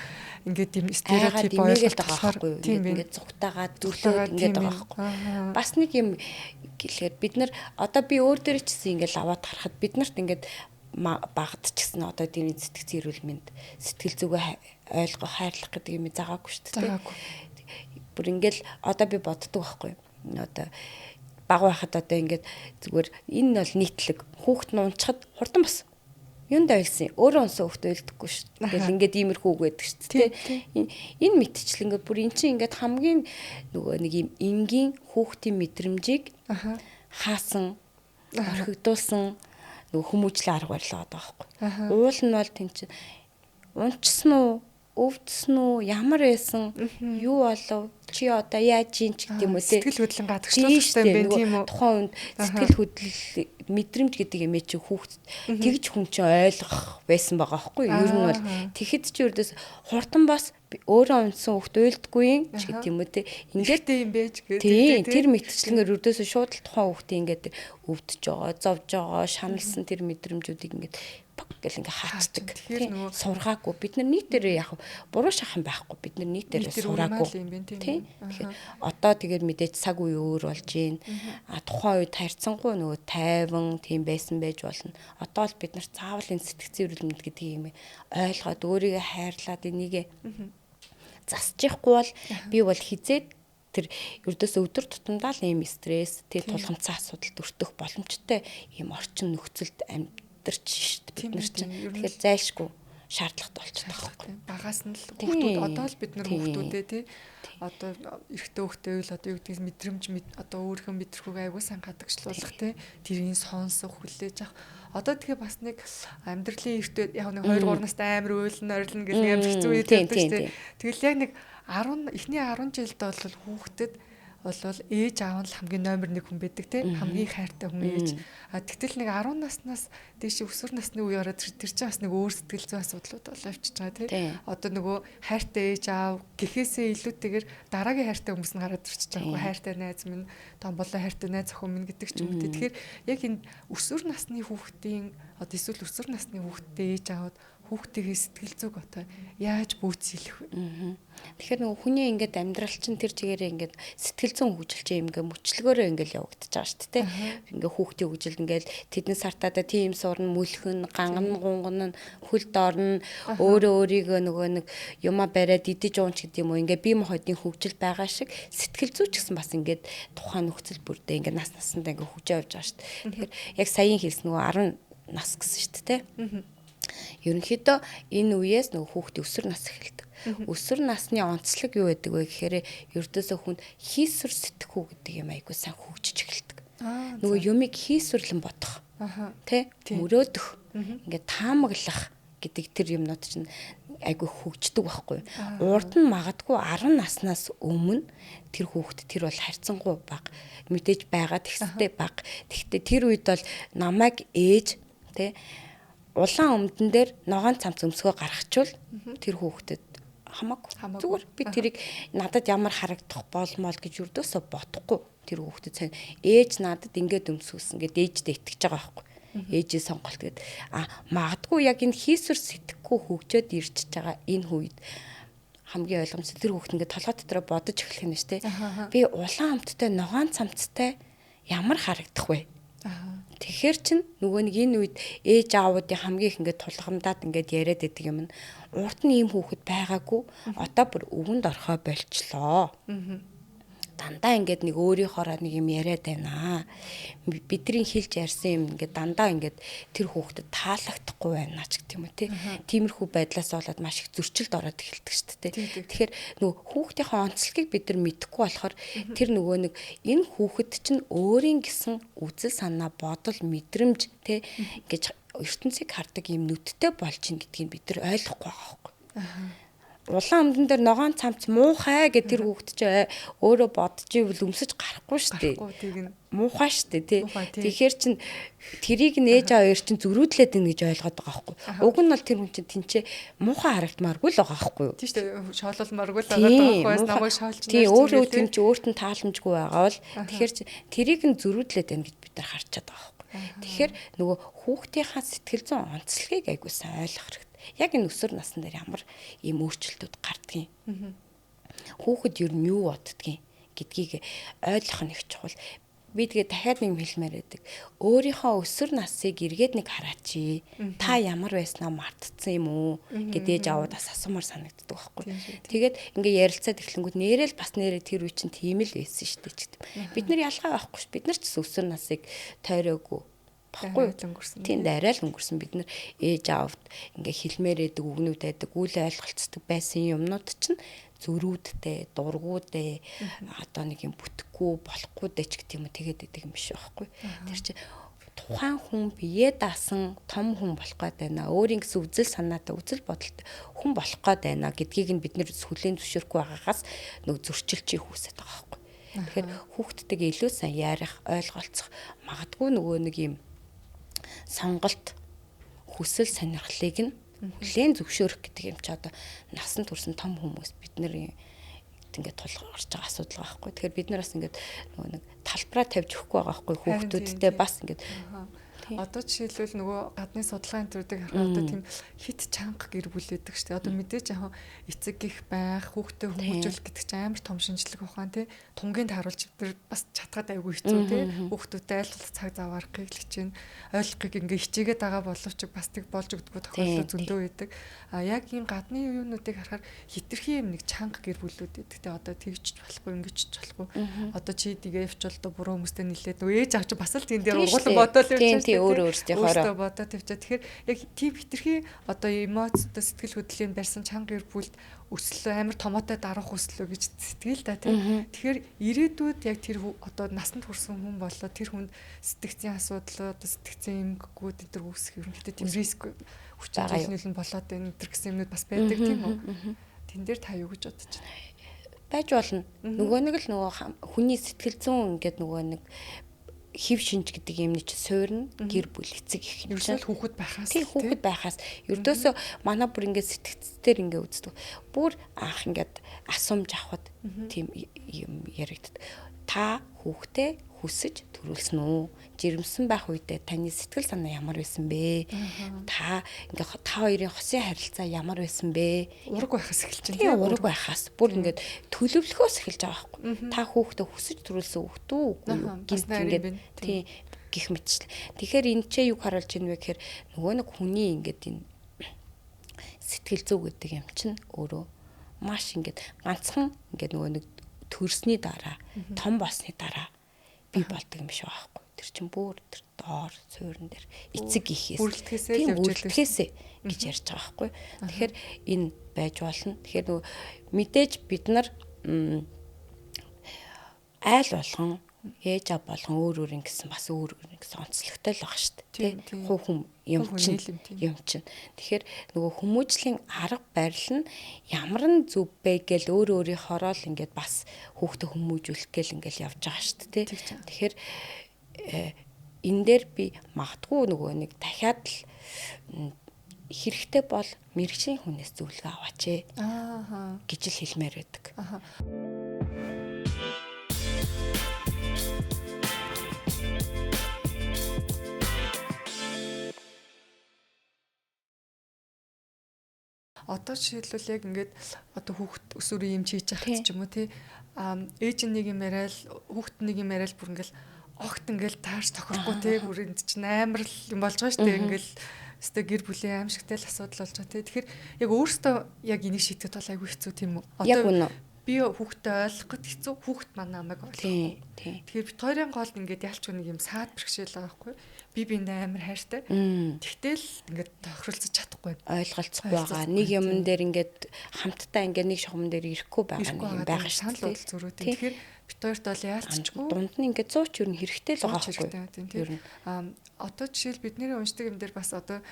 ингээд юм стереотип ойлголт болохоор тийм ингээд зүгтаагаад дүрлээд ингээд байгаа байхгүй. Бас нэг юм гэлэхээр бид нар одоо би өөр дээр ч гэсэн ингээд аваад харахад бид нарт ингээд багт ч гэсэн одоо дэрийн сэтгцэн эрүүл мэнд сэтгэл зүгээ ойлгох хайрлах гэдэг юм заагаагүй шүү дээ. Бүр ингээл одоо би боддог байхгүй. Одоо баг байхад одоо ингээд зүгээр энэ бол нийтлэг хүүхэд нь унчхад хурдан бас юунд ойлсон өөрөө унсан хүүхэд ойлдоггүй шүү дээ. Тэгэл ингээд иймэрхүү үг байдаг шүү дээ. Энэ мэдчихэл ингээд бүр эн чинь ингээд хамгийн нөгөө нэг юм энгийн хүүхдийн мэдрэмжийг хаасан орхигдуулсан нөгөө хүмүүжлийн арга барил байгаа байхгүй. Уул нь бол тэн чинь унчсан уу, өвдсөн үү, ямар байсан, юу болов, чи одоо яаж ийн ч гэдэг юм уу те. Сэтгэл хөдлөн гадагшлуулсан юм байна тийм үү. Тухайн үнд сэтгэл хөдлөл мэдрэмж гэдэг юм чи хүүхд тэгж хүн чинь ойлгох байсан байгаа байхгүй. Ер нь бол тэгэхэд чи өрдөөс хурдан бас өөрөө унсан хүүхд уйлдгүй юм ч гэдэг юм уу те. Ингээд юм байж гэдэг. Тэр мэтчлэнгээр өрдөөс шууд л тухайн хүүхдийн ингээд өвдөж байгаа, зовж байгаа, шаналсан тэр мэдрэмжүүдийг ингээд гэл ингээ хаачдаг. Сургаагүй. Бид нар нийтээрээ яг буруу шахах юм байхгүй. Бид нар нийтээрээ сураагүй. Тийм. Тэгэхээр одоо тэгээд мэдээж цаг үе өөр болж гин. Тухайн үед харьцангуй нөгөө тайван тийм байсан байж болно. Одоо л бид нар заавал энэ сэтгцэн эрүүл мэнд гэдэг юм ойлгоод өөрийгөө хайрлаад энийг засчихгүй бол би бол хизээд тэр ердөөс өдөр тутамдаа л ийм стресс, тэр тулгамцсан асуудалд өртөх боломжтой ийм орчин нөхцөлд амьдарч шít бид нар чинь. Тэгэхээр зайлшгүй шаардлагатай болчихдог байхгүй. Багаас нь л хүүхдүүд одоо л бид нар хүүхдүүдээ тий одоо эрэгтэй хүүхдээ л одоо юу гэдгийг мэдрэмж одоо өөрийнхөө мэдрэхүйг аягүй сайн гадагшлуулах тий тэрийг сонсох хүлээж авах. Одоо тэгээ бас нэг амьдралын эртөө яг нэг 2 3 настай амар уйлна орилно гэх нэг амар хэцүү үед байдаг шүү дээ. Тэгэл яг нэг 10 эхний 10 жилд бол хүүхдэд болвол ээж аав нь хамгийн номер 1 хүн байдаг тийм хамгийн хайртай хүн ээж. Тэгтэл нэг 10 наснаас дээш өсвөр насны үе ороод тэр чинь бас нэг өөр сэтгэл зүйн асуудлууд болоо авчиж байгаа тийм. Одоо нөгөө хайртай ээж аав гэхээсээ илүүтэйгээр дараагийн хайртай хүмүүс нь гараад ирчихэж байгаа. Хайртай найз минь, том болоо хайртай найз охин минь гэдэг ч юм уу. Тэгэхээр яг энэ өсвөр насны хүүхдийн одоо эсвэл өсвөр насны хүүхдтэй ээж аавд хүүхдийн сэтгэл зүг одоо яаж бүүцэлэх вэ? Тэгэхээр нөгөө хүний ингээд амьдрал чинь тэр чигээрээ ингээд сэтгэл зүйн хөгжилч юм ингээд мөчлөгөөрөө ингээд явагдаж байгаа шүү дээ. Ингээд хүүхдийн хөгжилд ингээд тэдэн сартаада тийм сурна, мүлхэн, ганган гунган, хөл доорн, өөрөө өөрийгөө нөгөө нэг юма бариад идэж уунч гэдэг юм уу ингээд бие махбодын хөгжил байгаа шиг сэтгэл зүй ч гэсэн бас ингээд тухайн нөхцөл бүрдээ ингээд нас насандаа ингээд хөгжиж явж байгаа шүү дээ. Тэгэхээр яг саяын хэлсэн нөгөө 10 нас гэсэн шүү дээ. Ерөнхийдөө энэ үеэс нөгөө хүүхдийн өсвөр нас эхэлдэг. Өсвөр насны онцлог юу гэдэг вэ гэхээр ердөөсөө хүнд хийсвэр сэтгэхүй гэдэг юм айгуу сайн хөгжиж эхэлдэг. Нөгөө юмыг хийсвэрлэн бодох. Тэ? Мөрөөдөх. Ингээд таамаглах гэдэг тэр юмнууд чинь айгуу хөгждөг байхгүй. Урд нь магадгүй 10 наснаас өмнө тэр хүүхэд тэр бол харьцангуй бага мэдээж байгаа тэгстэй бага. Тэгтээ тэр үед бол намайг ээж тэ улаан өмдөн дээр ногоон цамц өмсгөө гаргачвал тэр хүүхдэд хамаагүй. Зүгээр би тэрийг надад ямар харагдах болмол гэж юрдөөсөө бодохгүй. Тэр хүүхдэд сайн ээж надад ингээд өмсгөөсөн гэд ээждээ итгэж байгаа байхгүй. Ээжээ сонголт гэд магадгүй яг энэ хийсвэр сэтгэхгүй хөгжөөд ирчихэж байгаа энэ үед хамгийн ойлгомжтой тэр хүүхд ингээд толгой дотроо бодож эхлэх нь шүү дээ. Би улаан амттай ногоон цамцтай ямар харагдах вэ? Тэгэхээр чин нөгөө нэг энэ үед ээж аавуудын хамгийн их ингээд тулгамдаад ингээд яриад байдаг юм нь урд нь ийм хүүхэд байгаагүй одоо бүр өвөнд орхоо болчлоо. Дандаа ингээд нэг өөрийнхоороо нэг юм яриад байна. Бидний хэлж ярьсан юм ингээд дандаа ингээд тэр хүүхдэд таалагдахгүй байна ч гэх юм уу тий. Тиймэрхүү байдлаас болоод маш их зөрчилд ороод эхэлдэг шүү дээ. Тэгэхээр нөгөө хүүхдийнхээ онцлогийг бид нар мэдэхгүй болохоор тэр нөгөө нэг энэ хүүхэд чинь өөрийн гэсэн үзэл санаа бодол мэдрэмж тий гэж ертөнцийг хардаг юм нүдтэй болж ин гэдгийг бид нар ойлгохгүй байгаа байхгүй. Улаан өмдөн дээр ногоон цамц муухай гэж тэр хүүхэд чи өөрөө бодож ивэл өмсөж гарахгүй шүү дээ. Муухай шүү дээ тий. Тэгэхээр чин тэрийг нээж хоёр чин зөрүүдлээд ин гэж ойлгоод байгаа байхгүй. Уг нь бол тэр хүн чин тэнцээ муухай харагдмааргүй л байгаа байхгүй юу. Тийм шүү дээ. Шоололмааргүй л байгаа байхгүй. Намайг шоолж тий өөрөө тийм чи өөрт нь тааламжгүй байгаа бол тэгэхээр чин тэрийг нь зөрүүдлээд байна гэж бид нар харчаад байгаа байхгүй. Тэгэхээр нөгөө хүүхдийнхаа сэтгэл зүйн онцлогийг айгуу сайн ойлгох хэрэгтэй. Яг энэ өсвөр насн дээр ямар ийм өөрчлөлтүүд гардгийг. Хүүхэд ер нь юу боддгийг гэдгийг ойлгох нь их чухал. Би тэгээ дахиад нэг хэлмээр байдаг. Өөрийнхөө өсвөр насыг эргээд нэг хараач. Та ямар байснаа мартцсан юм уу гэдээж аваад асуумар санагддаг байхгүй. Тэгээд ингээ ярилцаад эхлэнгүүт нэрэл бас нэрээ тэр үе чинь тийм л байсан шүү дээ. Бид нар ялгаа байхгүй ш. Бид нар ч өсвөр насыг тойроогүй. Баггүй өнгөрсөн. Тийм арай л өнгөрсөн. Бид нар ээж аавд ингээ хэлмээр байдаг үгнүүд байдаг, үйл ойлголцдог байсан юмнууд чинь зөрүүдтэй, дургуудээ одоо нэг юм бүтэхгүй, болохгүй дэ ч гэдэг юм тэгээд идэг юм биш байхгүй. Тэр чинь тухайн хүн бие даасан том хүн болох гээд байна. Өөрийн гэсэн үзэл санаатай, үзэл бодолтой хүн болох гээд байна гэдгийг нь бид нэр хүлээн зөвшөөрөхгүй байгаагаас нэг зөрчилчийг үүсэж байгаа байхгүй. Тэгэхээр хүүхдтэйгээ илүү сайн ярих, ойлголцох, магадгүй нөгөө нэг юм сонголт хүсэл сонирхлыг нь хүлээн зөвшөөрөх гэдэг юм чи одоо насан турш том хүмүүс бидний ингээд тулгарч байгаа асуудал байгаа байхгүй. Тэгэхээр бид нараас ингээд нөгөө нэг талбараа тавьж өгөхгүй байгаа байхгүй хүүхдүүдтэй бас ингээд одоо жишээлбэл нөгөө гадны судалгааны төрүүдийг харахад одоо тийм хит чанга гэр бүл байдаг шүү дээ. Одоо мэдээж яг эцэг гих байх, хүүхдээ хүмүүжүүлэх гэдэг чинь амар том шинжлэх ухаан тий. Тунгийн тааруулж тэр бас чадхад айгүй хэцүү тий. Хүүхдүүдтэй айлтгуулах цаг зав аргахыг л чинь ойлгохыг ингээ хичээгээд байгаа боловч бас тэг болж өгдөггүй тохиолдол зөндөө байдаг. А яг ийм гадны юунуудыг харахаар хитрхи юм нэг чанга гэр бүлүүд байдаг тий. Одоо тэгж болохгүй ингэж болохгүй. Одоо чи дигэвч бол одоо буруу хүмүүстэй нийлээд нөгөө ээж авч бас л тийм дээр ургуулсан бодоол явж өөрөө өөртөө бодоод тавьчаа. Тэгэхээр яг тийм хитрхи одоо эмоцтой сэтгэл хөдлөлийн барьсан чанга гэр бүлд өслөө амар томоотой дарах өслөө гэж сэтгэл та тийм. Тэгэхээр ирээдүйд яг тэр одоо насанд хүрсэн хүн болоо тэр хүнд сэтгцийн асуудал одоо сэтгцийн эмгэгүүд энэ төр үүсэх ерөнхийдөө тийм риск хүчин зүйлнэл нь болоод энэ төр гэсэн юмнууд бас байдаг тийм үү. Тэн дээр та юу гэж бодож байна? Байж болно. Нөгөө нэг л нөгөө хүний сэтгэл зүйн ингээд нөгөө нэг хев шинж гэдэг юмны чи суурна гэр бүл эцэг их юм чинь хүүхэд байхаас тийм хүүхэд байхаас ердөөсөө манай бүр ингээд сэтгцээр ингээд үздэг. Бүр анх ингээд асуумж авахд тийм юм яригддаг. Та хүүхдээ хүсэж төрүүлсэн үү? Жирэмсэн байх үедээ таны сэтгэл санаа ямар байсан бэ? Та ингээд та хоёрын хосын харилцаа ямар байсан бэ? Ураг байхаас эхэлж байна. Тийм ураг байхаас бүр ингээд төлөвлөхөөс эхэлж байгаа байхгүй. Та хүүхдээ хүсэж төрүүлсэн хүүхд үү? Гинт ингээд тийм гих мэтчил. Тэгэхээр энэ ч юу харуулж ийн вэ гэхээр нөгөө нэг хүний ингээд энэ сэтгэл зүй гэдэг юм чинь өөрөө маш ингээд ганцхан ингээд нөгөө нэг төрсний дараа том болсны дараа бий болдог юм шиг байхгүй. Тэр чинь бүр тэр доор суурин дээр эцэг ихээс бүрэлдэхээсээ тийм л явж бүрэлдэхээсээ гэж ярьж байгаа байхгүй. Тэгэхээр энэ байж болно. Тэгэхээр нөгөө мэдээж бид нар айл болгон ээж ав болгон өөр ингэсэн бас өөр ингэсэн онцлогтой л байгаа шүү дээ. Тэ хуу хүм юм чинь. Тэгэхээр нөгөө хүмүүжлийн арга барил нь ямар нь зөв бэ гэл өөрийнхоороо л ингээд бас хүүхдээ хүмүүжүүлэх гээл ингээл явж байгаа шүү дээ. Тэгэхээр энэ дээр би магадгүй нөгөө нэг дахиад л хэрэгтэй бол мэрэгжлийн хүнээс зөвлөгөө аваач гэж л хэлмээр байдаг. Одоо жишээлбэл яг ингээд одоо хүүхд өсвөрийн юм хийж яхад ч юм уу тий ээж нэг юм яриад хүүхд нэг юм яриад бүр ингээл огт ингээл таарч тохирохгүй тий бүр энд чинь амар л юм болж байгаа шүү дээ ингээл өстой гэр бүлийн аимшигтай л асуудал болж байгаа тий тэгэхээр яг өөртөө яг энийг шийдэхэд бол айгүй хэцүү тийм үү одоо би хүүхдээ ойлгоход хэцүү хүүхд маань намайг ойлгохгүй тэгэхээр бит хоёрын гол ингээд ялч нэг юм саад бэрхшээл байгаа байхгүй би биэндээ амар хайртай. Тэгтэл ингээд тохиролцож чадахгүй ойлголцохгүй байгаа. Нэг юм дээр ингээд хамтдаа ингээд нэг шугам дээр ирэхгүй байгаа юм байгаа шүү дээ. Зөрүүтэй. Тэгэхээр бит хоёрт бол яалтчгүй. Дунд нь ингээд 100 ч юу хэрэгтэй л байгаа байхгүй. Ер нь одоо жишээл бидний уншдаг юм дээр бас одоо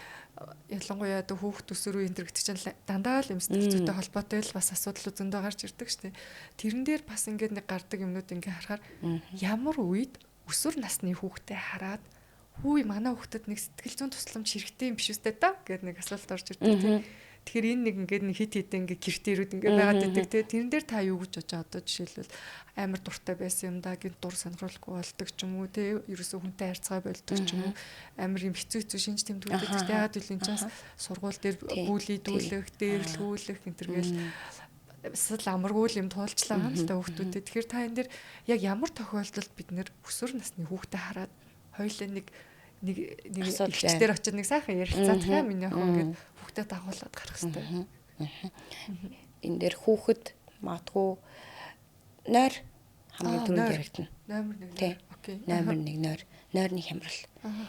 ялангуяа одоо хүүхд өсвөрөө энэ гэдэг чинь дандаа л эмс төвчтэй холбоотой л бас асуудал зөндөө гарч ирдэг шүү дээ. Тэрэн дээр бас ингээд нэг гардаг юмнууд ингээд харахаар ямар үед өсвөр насны хүүхдэд хараад хүү манай хүүхдэд нэг сэтгэл зүйн тусламж хэрэгтэй юм биш үстэй та гэдэг нэг асуулт орж ирдэг тийм. Тэгэхээр энэ нэг ингээд нэг хит хитэн ингээд гэртэрүүд ингээд байгаад байдаг тийм. Тэрэн дээр та юу гэж бодож одоо жишээлбэл амар дуртай байсан юм да гинт дур сонирхолгүй болдог ч юм уу тийм. Ерөөсөө хүнтэй харьцаа болдог ч юм уу. Амар юм хэцүү хэцүү шинж тэмдгүүдтэй тийм. Яагаад гэвэл энэ чинь сургууль дээр гүйлийдүүлэх, дээрлгүүлэх энэ төргээл эсвэл амаргүй юм туулчлаа юм л та хүүхдүүдэд. Тэгэхээр та энэ дээр яг ямар тохиолдолд бид нэр өсвөр насны хүүхдэд хараад хоёулаа нэг ихчдэр очиод нэг сайхан ярилцаад байгаа миний охин ингээд хүүхдэд дагуулад гарах хэрэгтэй. Энэ дээр хүүхэд магадгүй нойр хамгийн түрүүнд яригдана. Номер 1. Окей. Номер 1 нойрны хямрал.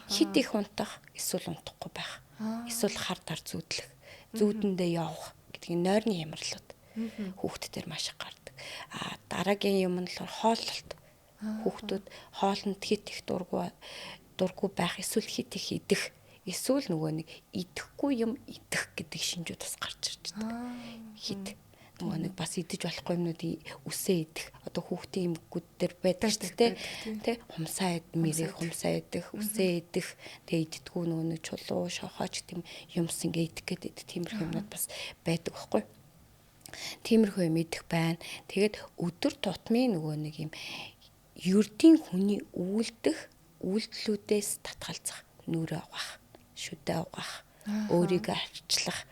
Хит их унтах, эсвэл унтахгүй байх. Эсвэл хар тар зүүдлэх, зүүдэндээ явах гэдгийг нойрны хямралууд хүүхд төр маш их гардаг. Дараагийн юм нь л хооллолт. Хүүхдүүд хоолнд хит их дурггүй байх, эсвэл хит их идэх, эсвэл нөгөө нэг идэхгүй юм идэх гэдэг шинжүүд бас гарч ирж байна. Хит нөгөө нэг бас идэж болохгүй юмнуудыг үсээ идэх. Одоо хүүхдийн эмгэгүүд дээр байдаг шүү дээ. Тэ хумсаа идэх, үсээ идэх, тэ иддэггүй нөгөө нэг чулуу, шохооч гэм юмс ингээ идэх гэдэг тиймэрхүү юмнууд бас байдаг байхгүй. Тиймэрхүү юм идэх байна. Тэгээд өдөр тутмын нөгөө нэг юм ердийн хүний үйлдэлүүдээс татгалзах, нүрээ угаах, шүдээ угаах, өөрийгөө арчлах,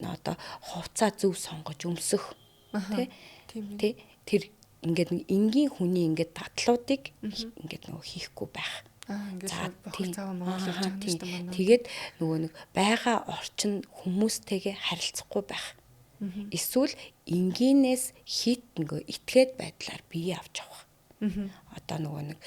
одоо хувцас зөв сонгож өмсөх тий тэр ингээд нэг энгийн хүний ингээд татлуудыг ингээд нөгөө хийхгүй байх. Тэгээд нөгөө нэг байгаа орчин хүмүүстэйгээ харилцахгүй байх. Эсвэл энгийнээс хит нөгөө итгээд байдлаар бие авч явах. Одоо нөгөө нэг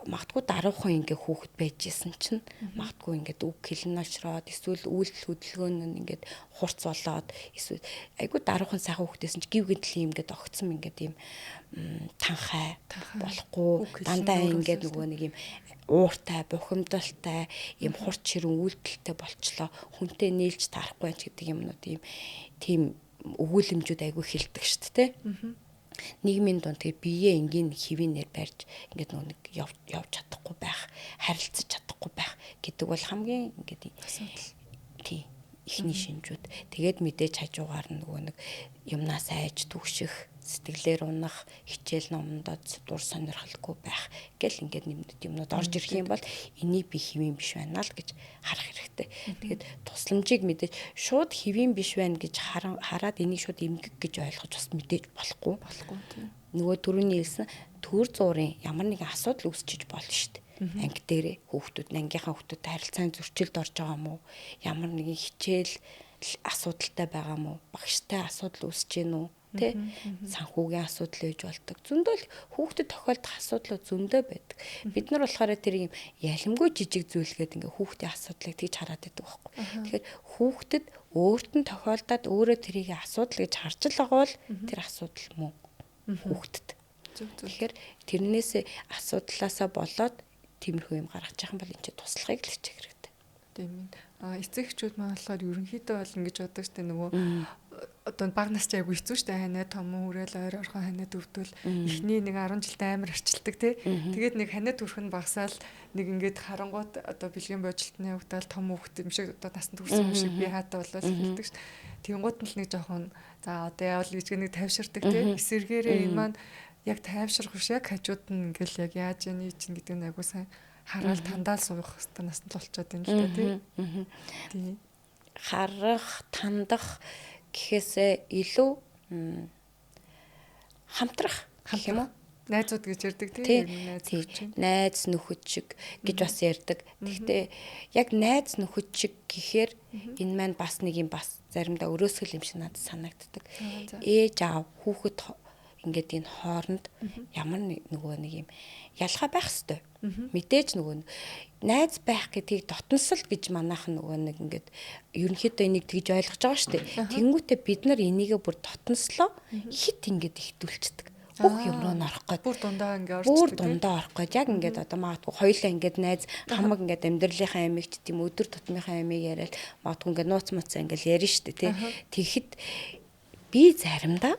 магадгүй даруухан ингээ хүүхэд байжсэн чинь магадгүй ингээд үг хэлэн очроод эсвэл үйлдэл хөдөлгөөн нь ингээд хурц болоод эсвэл айгүй даруухан сайхан хүүхдээс нь гів гэдлийн ингээд огцсон ингээд юм танхай болохгүй дандаа ингээд нөгөө нэг юм ууртай бухимдалтай юм хурц ширүүн үйлдэлтэй болчлоо хүнтэй нээлж таарахгүй ч гэдэг юмнууд юм тийм өгүүлэмжүүд айгүй хэлдэг шүү дээ. Нийгмийн дунд тэгээ бие энгийн хэвийнээр барьж ингээд нэг явж чадахгүй байх, харилцаж чадахгүй байх гэдэг бол хамгийн ингээд тий ихний шинжүүд. Тэгээд мэдээж хажуугаар нөгөө нэг юмнаас айж түгших, сэтгэлээр унах, хичээл номдод дур сонирхолгүй байх гэл ингээд нэмэд юмнууд орж ирэх юм бол энийг би хэвийн биш байна л гэж харах хэрэгтэй. Тэгээд тусламжийг мэдээж шууд хэвийн биш байна гэж хараад энийг шууд эмгэг гэж ойлгож бас мэдээж болохгүй тийм. Нөгөө түрүүний хэлсэн төр зуурын ямар нэгэн асуудал үүсчиж болно шүү дээ. Анги дээрээ хүүхдүүд ангийнхаа хүүхдүүдтэй харилцааны зөрчилд орж байгаа юм уу? Ямар нэгэн хичээл асуудалтай байгаа юм уу? Багштай асуудал үүсэж гин үү? Тэ санхүүгийн асуудал үйж болдог. Зөндөө л хүүхдэд тохиолдох асуудлууд зөндөө байдаг. Бид нар болохоор тэр юм ялимгүй жижиг зүйлгээд ингээ хүүхдийн асуудлыг тэгж хараад байдаг байхгүй. Тэгэхээр хүүхдэд өөрт нь тохиолдоод өөрөө тэрийг асуудал гэж харж л байгаа бол тэр асуудал мөн хүүхдэд. Тэгэхээр тэрнээс асуудлаасаа болоод тиймэрхүү юм гаргаж байгаа юм бол энэ ч туслахыг л хичээх хэрэгтэй. Тийм ээ. Эцэг эхчүүд маань болохоор ерөнхийдөө бол ингэж боддог штэ нөгөө одоо баг настай айгу хэцүү штэ ханаа том хүрээл ойр орхон ханаа төвдөл эхний нэг 10 жилдээ амар арчилдаг тий. Тэгээд нэг ханаа төрөх нь багасаал нэг ингээд харангууд одоо бэлгийн божилтны хөвдөл том хөвгт юм шиг одоо насанд хүрсэн юм шиг би хаатаа болол хэлдэг штэ. Тэнгууд нь л нэг жоохон за одоо яавал гэж нэг тавьширдаг тий. Эсэргээрээ энэ маань яг тайвшрах биш яг хажууд нь ингээл яг яаж яаны чинь гэдэг нь айгу сайн хараад тандаал суух хэвээр насанд болчиход байна л да тий. Харах, тандах гэхээсээ илүү хамтрах гэх юм уу? Найзууд гэж ярьдаг тийм найз нөхөд шиг гэж бас ярьдаг. Гэхдээ яг найз нөхөд шиг гэхээр энэ маань бас нэг юм бас заримдаа өрөөсгөл юм шиг надад санагддаг. Ээж аав хүүхэд ингээд энэ хооронд ямар нөгөө нэг юм ялгаа байх хэвээр. Мэдээж нөгөө найз байх гэдгийг дотносол гэж манайх нөгөө нэг ингээд ерөнхийдөө энийг тэгж ойлгож байгаа шүү дээ. Тэнгүүтээ бид нар энийгээ бүр дотнослоо хит ингээд ихтүүлцдэг. Бүх юм руу орох гээд бүр дундаа ингээд орчдөг. Бүр дундаа орох гээд яг ингээд одоо магадгүй хоёулаа ингээд найз хамаг ингээд амьдралынхаа амигч тийм өдөр тутмынхаа амиг яриад магадгүй ингээд нууц муцаа ингээд ярина шүү дээ тий. Тэгэхэд би заримдаа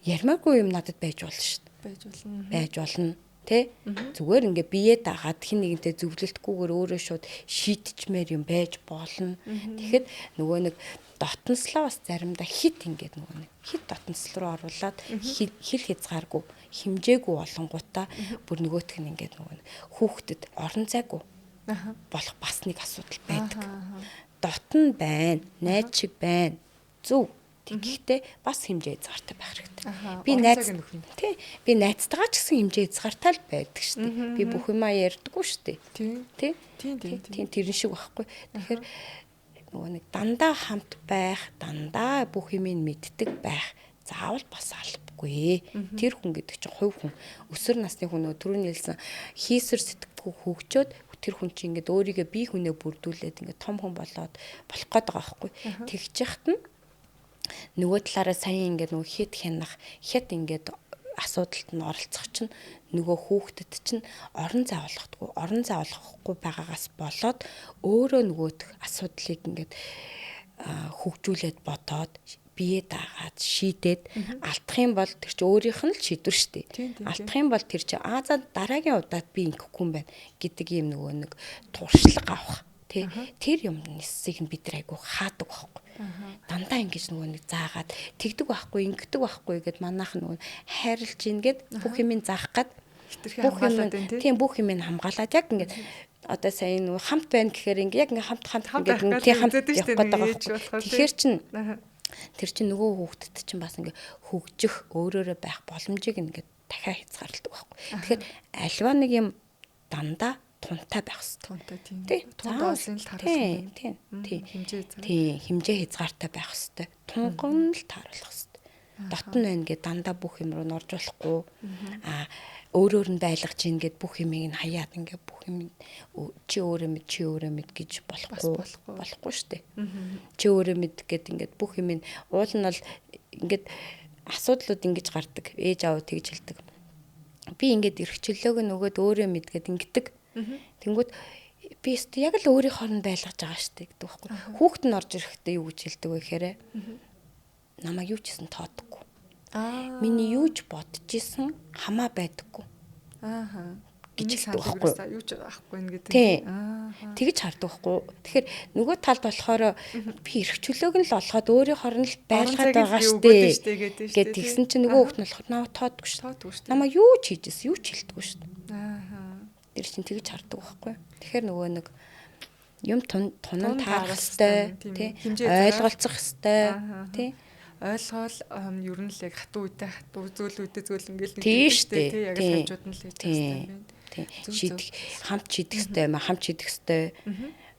ярмаагүй юм надад байж болно шүү дээ. Байж болно. Тэ зүгээр ингээ биеэ дагаад хин нэгэнтэй зөвлөлтгүйгээр өөрөө шууд шийдчихмээр юм байж болно. Тэгэхэд нөгөө нэг дотнослоо бас заримдаа хит ингээд нөгөө нэг хит дотносл руу оруулаад хил хязгааргүй хэмжээгүй болонгуудаа бүр нөгөөх нь ингээд нөгөө хүүхдэд орон зайгүй болох бас нэг асуудал байдаг. Дотн байна, найз шиг байна. Зөв. Тэгэхдээ бас хэмжээ хязгаартай байх хэрэгтэй. Би найзтайгаа ч гэсэн хэмжээ хязгаартай л байдаг шүү дээ. Би бүх юмаа ярьдаггүй шүү дээ. Тийм тэрэн шиг байхгүй. Тэгэхээр нөгөө нэг дандаа хамт байх, дандаа бүх юмыг мэддэг байх заавал бас албагүй. Тэр хүн гэдэг чинь хувь хүн. Өсвөр насны хүн нөгөө түрүүний хэлсэн хийсвэр сэтгэхгүй хөгжөөд тэр хүн чинь ингээд өөрийгөө бие хүнээ бүрдүүлээд ингээд том хүн болоод болох гээд байгаа байхгүй. Тэгж яхад нь нөгөө талаараа сайн ингээд нөгөө хит ингээд асуудалд нь оролцох чинь нөгөө хүүхдэд чинь орон зай олгохгүй байгаагаас болоод өөрөө нөгөөх асуудлыг ингээд хөгжүүлээд бодоод бие даагаад шийдээд алдах юм бол тэр чинь өөрийнх нь л шийдвэр шүү дээ. Алдах юм бол тэр чинь за дараагийн удаад би ингэхгүй юм байна гэдэг юм нөгөө нэг туршлага авах. Тэр юмнысыг нь бид нар айгу хаадаг байхгүй. Дандаа ингэж нөгөө нэг заагаад тэгдэг байхгүй, ингэдэг байхгүй гэд манайх нөгөө хайрлж ингээд бүх юмыг заах гад бүх юмыг хамгаалаад яг ингээд одоо сая нөгөө хамт байна гэхээр ингээд яг ингээд хамт ингээд хамт явах гээд байгаа байхгүй. Тэгэхээр чин тэр чин нөгөө хүүхдэд чин бас ингээд хөгжих өөрөөрөө байх боломжийг ингээд дахиад хязгаарладаг байхгүй. Тэгэхээр альва нэг юм дандаа тунтай байх хэрэгтэй. Тийм. Тунд олсон л тааруулах. Тийм. Хэмжээ хязгаартай байх хэрэгтэй. Тунган л тааруулах хэрэгтэй. Дотн байна гэд дандаа бүх юм руу норж болохгүй. Өөрөөр нь байлгаж ийн гэд бүх юмыг нь хаяад ингээд бүх юм чи өөрөө мэд гэж болохгүй шүү дээ. Чи өөрөө мэд гэд ингээд бүх юм уул нь бол ингээд асуудлууд ингэж гардаг. Ээж аав тэгж хэлдэг. Би ингээд эрхчлөөг нөгөөд өөрөө мэд гэд ингэдэг. Тэнгүүд би өстө яг л өөрийнхөө нь байлгаж байгаа штэ гэдэг байхгүй. Хүүхэд нь орж ирэхдээ юу гэж хэлдэг вэ гэхээр намайг юу ч гэсэн тоодохгүй. Миний юу ч бодож исэн хамаа байдаггүй. Гэж хэлдэг байхгүй. Юу ч авахгүй гэдэг. Тэгж хардаг байхгүй. Тэгэхээр нөгөө талд болохоор би эрхчлөөг нь л олоход өөрийнхөө нь л байлгаад байгаа штэ гэд тэгсэн чинь нөгөө хүүхэд нь болохоор намайг тоодохгүй штэ. Намайг юу ч хийжсэн, юу ч хэлдэггүй штэ. Тэр чинь тэгж хардаг байхгүй. Тэгэхээр нөгөө нэг юм тунан таарах хэвээр тий ойлголцох хэвээр тий ойлгоол ер нь л яг хатуу зүйл ингээл нэг тий яг л хажууд нь л хийж байгаа юм байна. Хамт шийдэх хэвээр хамт шийдэх хэвээр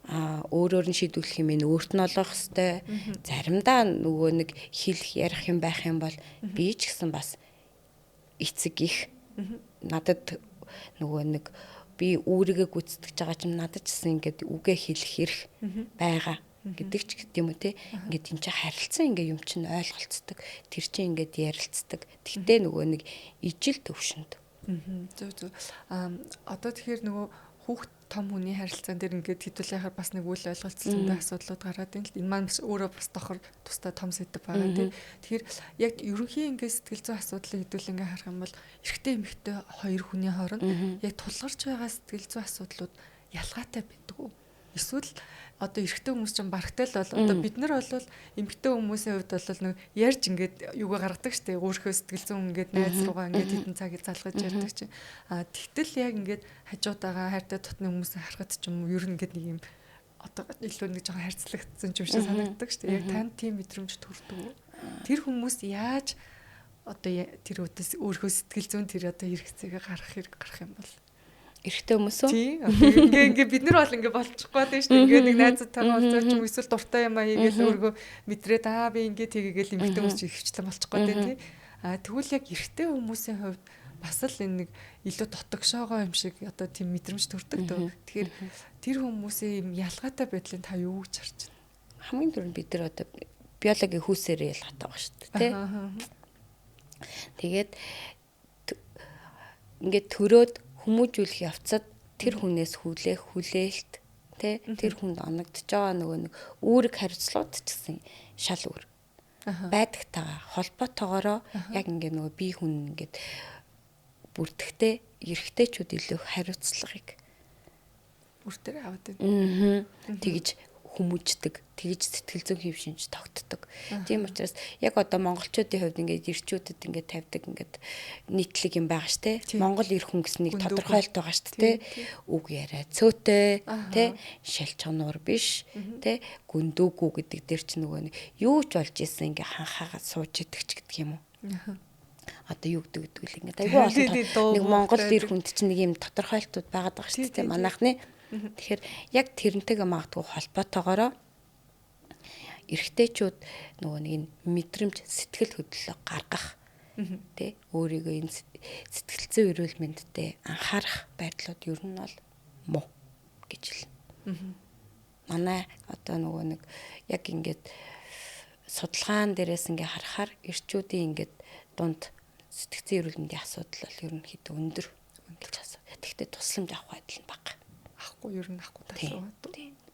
өөрөөр нь шийдвэрлэх юм өөрт нь олох хэвээр. Заримдаа нөгөө нэг хэлэх ярих юм байх юм бол би ч гэсэн бас эцэг их надад нөгөө нэг би үүргээ гүйцэтгэж байгаа чинь надад ч гэсэн ингээд үгээ хэлэх хэрэг байгаа гэдэг ч гэдэм үү те. Ингээд энэ чинь харилцан ингээд юм чинь ойлголцдог. Тэр чинь ингээд ярилцдаг. Тэгтээ нөгөө нэг ижил төвшөнд. Зөв. Одоо тэгэхээр нөгөө хүүхд том хүний харилцаан дээр ингээд хэдүүлэхээр бас нэг үйл ойлголцолтой асуудлууд гараад байна л. Энэ маань бас өөрөө бас тохор тустай том сэдв байгаа тийм. Тэгэхээр яг ерөнхийн ингээд сэтгэл зүйн асуудлыг хэдүүл ингээд харах юм бол эрэгтэй эмэгтэй хоёр хүний хооронд яг тулгарч байгаа сэтгэл зүйн асуудлууд ялгаатай байдаг уу? Эсвэл одоо эрэгтэй хүмүүс чинь барагтай л бол одоо бид нар бол эмэгтэй хүмүүсийн хувьд бол нэг ярьж ингээд юугаа гаргадаг штэ өөрийнхөө сэтгэл зүйн ингээд найз руугаа ингээд хэдэн цагийг залгаж ярьдаг чинь тэгтэл яг ингээд хажуудаага хайртай дотны хүмүүсээ харахад ч юм уу ер нь ингээд нэг юм одоо илүү нэг жоохон харьцлагдсан юм шиг санагддаг штэ яг танд тийм мэдрэмж төрдөг үү? Тэр хүмүүс яаж одоо тэр өдөөс өөрийнхөө сэтгэл зүйн тэр одоо хэрэгцээгээ гаргах юм бол эрэгтэй хүмүүс үү? Тийм. Ингээ бид нар бол ингээ болчихгүй байдаг шүү дээ. Ингээ нэг найзтайгаа уулзаж юм эсвэл дуртай юм аа хийгээл өөргөө мэдрээд би ингээ тгийгээл эмэгтэй хүмүүс чинь ихвчлэн болчихгүй дээ тий. Тэгвэл яг эрэгтэй хүмүүсийн хувьд бас л энэ нэг илүү дотогшоогоо юм шиг одоо тийм мэдрэмж төрдөг дөө. Тэгэхээр тэр хүмүүсийн юм ялгаатай байдлыг та юу гэж харж байна? Хамгийн түрүүнд бид нар одоо биологийн хүүсээр ялгаатай байгаа шүү дээ тий. Тэгээд ингээ төрөөд хүмүүжүүлэх явцад тэр хүнээс хүлээлт тэ тэр хүнд оногдож байгаа нөгөө нэг үүрэг хариуцлууд ч гэсэн шал өөр байдагтайгаа холбоотойгоороо яг ингээ нөгөө бие хүн ингээд бүртгэхдээ эрэгтэйчүүд илүү хариуцлагыг бүртээр аваад байна. Тэгж хүмүүждэг, тэгж сэтгэл зүйн хэв шинж тогтдог. Тийм учраас яг одоо монголчуудын хувьд ингээд ирчүүдэд ингээд тавьдаг ингээд нийтлэг юм байгаа штэ. Монгол эр хүн гэснийг тодорхойлт байгаа штэ. Үг яриа цөөтэй, тэ шал чануур биш, тэ гүндүүгүү гэдэг дээр ч нөгөө нэг юу ч болж исэн ингээд ханхаагаад сууж идэг ч гэдэг юм уу. Одоо юу гэдэг вэ ингээд айгүй олон нэг монгол эр хүнд чинь нэг юм тодорхойлтууд байгаад байгаа штэ. Манайхны тэгэхээр яг тэрнтэйгээ магадгүй холбоотойгоороо эрэгтэйчүүд нөгөө нэг мэдрэмж сэтгэл хөдлөлөө гаргах тий өөрийгөө энэ сэтгэл зүйн эрүүл мэндэд анхаарах байдлууд ер нь бол муу гэж хэлнэ. Манай одоо нөгөө нэг яг ингээд судалгаан дээрээс ингээ харахаар эрчүүдийн ингээд дунд сэтгэл зүйн эрүүл мэндийн асуудал бол ер нь хэд өндөр гэж асуу. Тэгэхдээ тусламж авах байдал нь бага. Ахгүй ер нь ахгүй тасгаа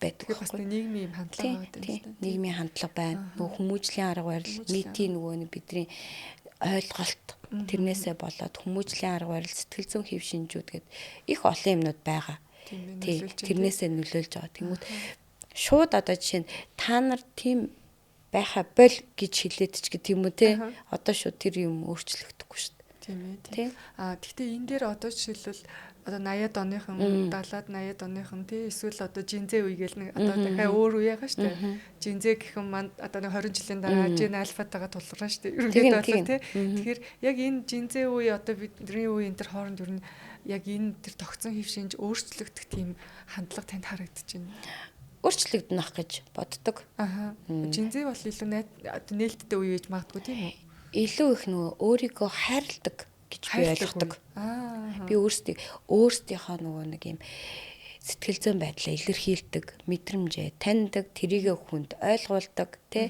байдаг. Бас нийгмийн хандлага байдаг шүү дээ. Нийгмийн хандлага байна. Нөгөө хүмүүжлийн арга барил, нийтийн нөгөө нэг бидний ойлголт тэрнээсээ болоод хүмүүжлийн арга барил, сэтгэл зүйн хэв шинжүүд гээд их олон юмнууд байгаа. Тэрнээсээ нөлөөлж байгаа. Тэнгүүд шууд одоо жишээ нь та нар тийм байха бол гэж хэлээд ч гэх юм уу те. Одоо шууд тэр юм өөрчлөгдөхгүй шүү дээ. Тийм ээ. Гэхдээ энэ дээр одоо жишээлбэл одоо 80-ад оныхон 70-ад 80-ад оныхон тий эсвэл одоо жинзээ үе гэл нэг одоо дахиад өөр үе байгаа шүү дээ. Жинзээ гэхэн манд одоо нэг 20 жилийн дараа жин альфатагаа тулгарна шүү дээ. Ерөнхийдөө бол тий. Тэгэхээр яг энэ жинзээ үе одоо бидний үе энэ төр хооронд ер нь яг энэ тэр тогтсон хэв шинж өөрчлөгдөх тийм хандлага танд харагдаж байна. Өөрчлөгдөн ах гэж боддог. Жинзээ бол илүү нээлттэй үе гэж магадгүй тийм үү? Илүү их нөгөө өөрийгөө хайрладаг гэж би ойлгодог. Би өөрсдийнхөө нөгөө нэг юм сэтгэл зүйн байдлаа илэрхийлдэг, мэдрэмжээ таньдаг, тэрийг хүнд ойлгуулдаг, тэ